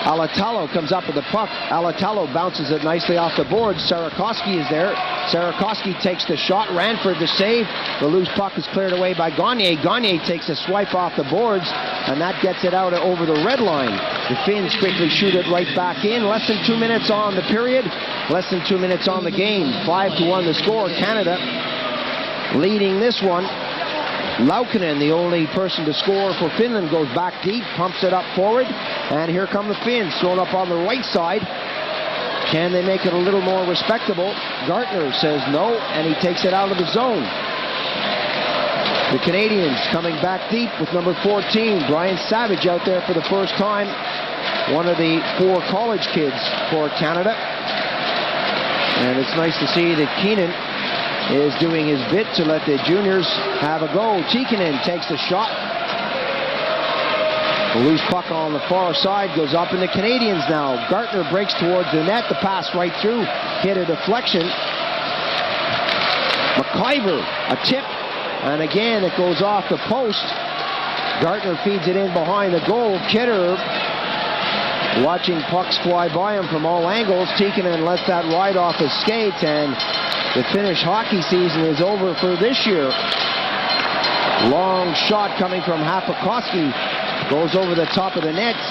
Alatalo comes up with the puck. Alatalo bounces it nicely off the board. Sarakoski is there. Sarakoski takes the shot. Ranford the save. The loose puck is cleared away by Gagne. Gagne takes a swipe off the boards, and that gets it out over the red line. The Finns quickly shoot it right back in. Less than 2 minutes on the period. Less than 2 minutes on the game. 5-1 the score. Canada leading this one. Laukkanen, the only person to score for Finland, goes back deep, pumps it up forward, and here come the Finns, thrown up on the right side. Can they make it a little more respectable? Gartner says no, and he takes it out of the zone. The Canadians coming back deep with number 14, Brian Savage, out there for the first time. One of the 4 college kids for Canada. And it's nice to see that Keenan is doing his bit to let the juniors have a go. Tikkanen takes the shot. The loose puck on the far side goes up in the Canadians now. Gartner breaks towards the net. The pass right through. Hit a deflection. McIver, a tip. And again, it goes off the post. Gartner feeds it in behind the goal. Ketterer watching pucks fly by him from all angles. Tikkanen lets that ride off his skates, and the Finnish hockey season is over for this year. Long shot coming from Hapakoski. Goes over the top of the nets.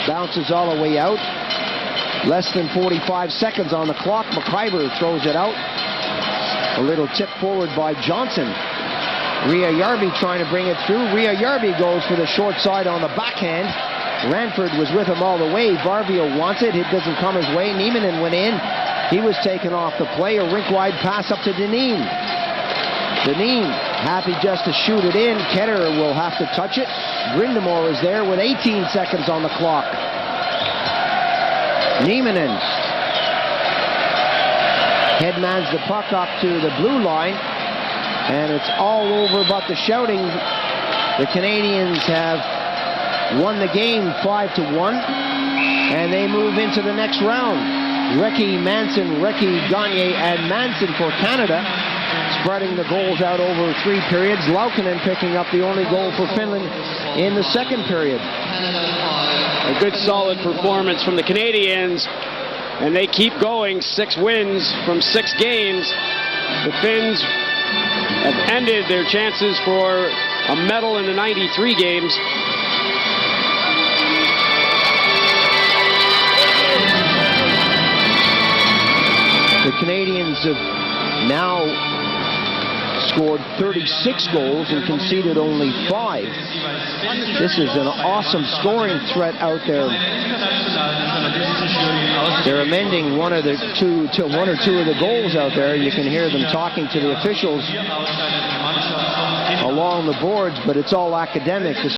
Bounces all the way out. Less than 45 seconds on the clock. McIver throws it out. A little tip forward by Johnson. Ria Järvi trying to bring it through. Ria Järvi goes for the short side on the backhand. Ranford was with him all the way. Varvio wants it. It doesn't come his way. Nieminen went in. He was taken off the play. A rink-wide pass up to Dineen. Dineen happy just to shoot it in. Ketterer will have to touch it. Grindamore is there with 18 seconds on the clock. Nieminen headmans the puck up to the blue line, and it's all over but the shouting. The Canadians have won the game 5-1, and they move into the next round. Recchi, Manson, Gagne, and Manson for Canada, spreading the goals out over 3 periods. Laukkanen picking up the only goal for Finland in the second period. A good solid performance from the Canadians, and they keep going. 6 wins from 6 games. The Finns have ended their chances for a medal in the 93 games. The Canadians have now scored 36 goals and conceded only 5. This is an awesome scoring threat out there. They're amending one or two of the goals out there. You can hear them talking to the officials along the boards, but it's all academic. The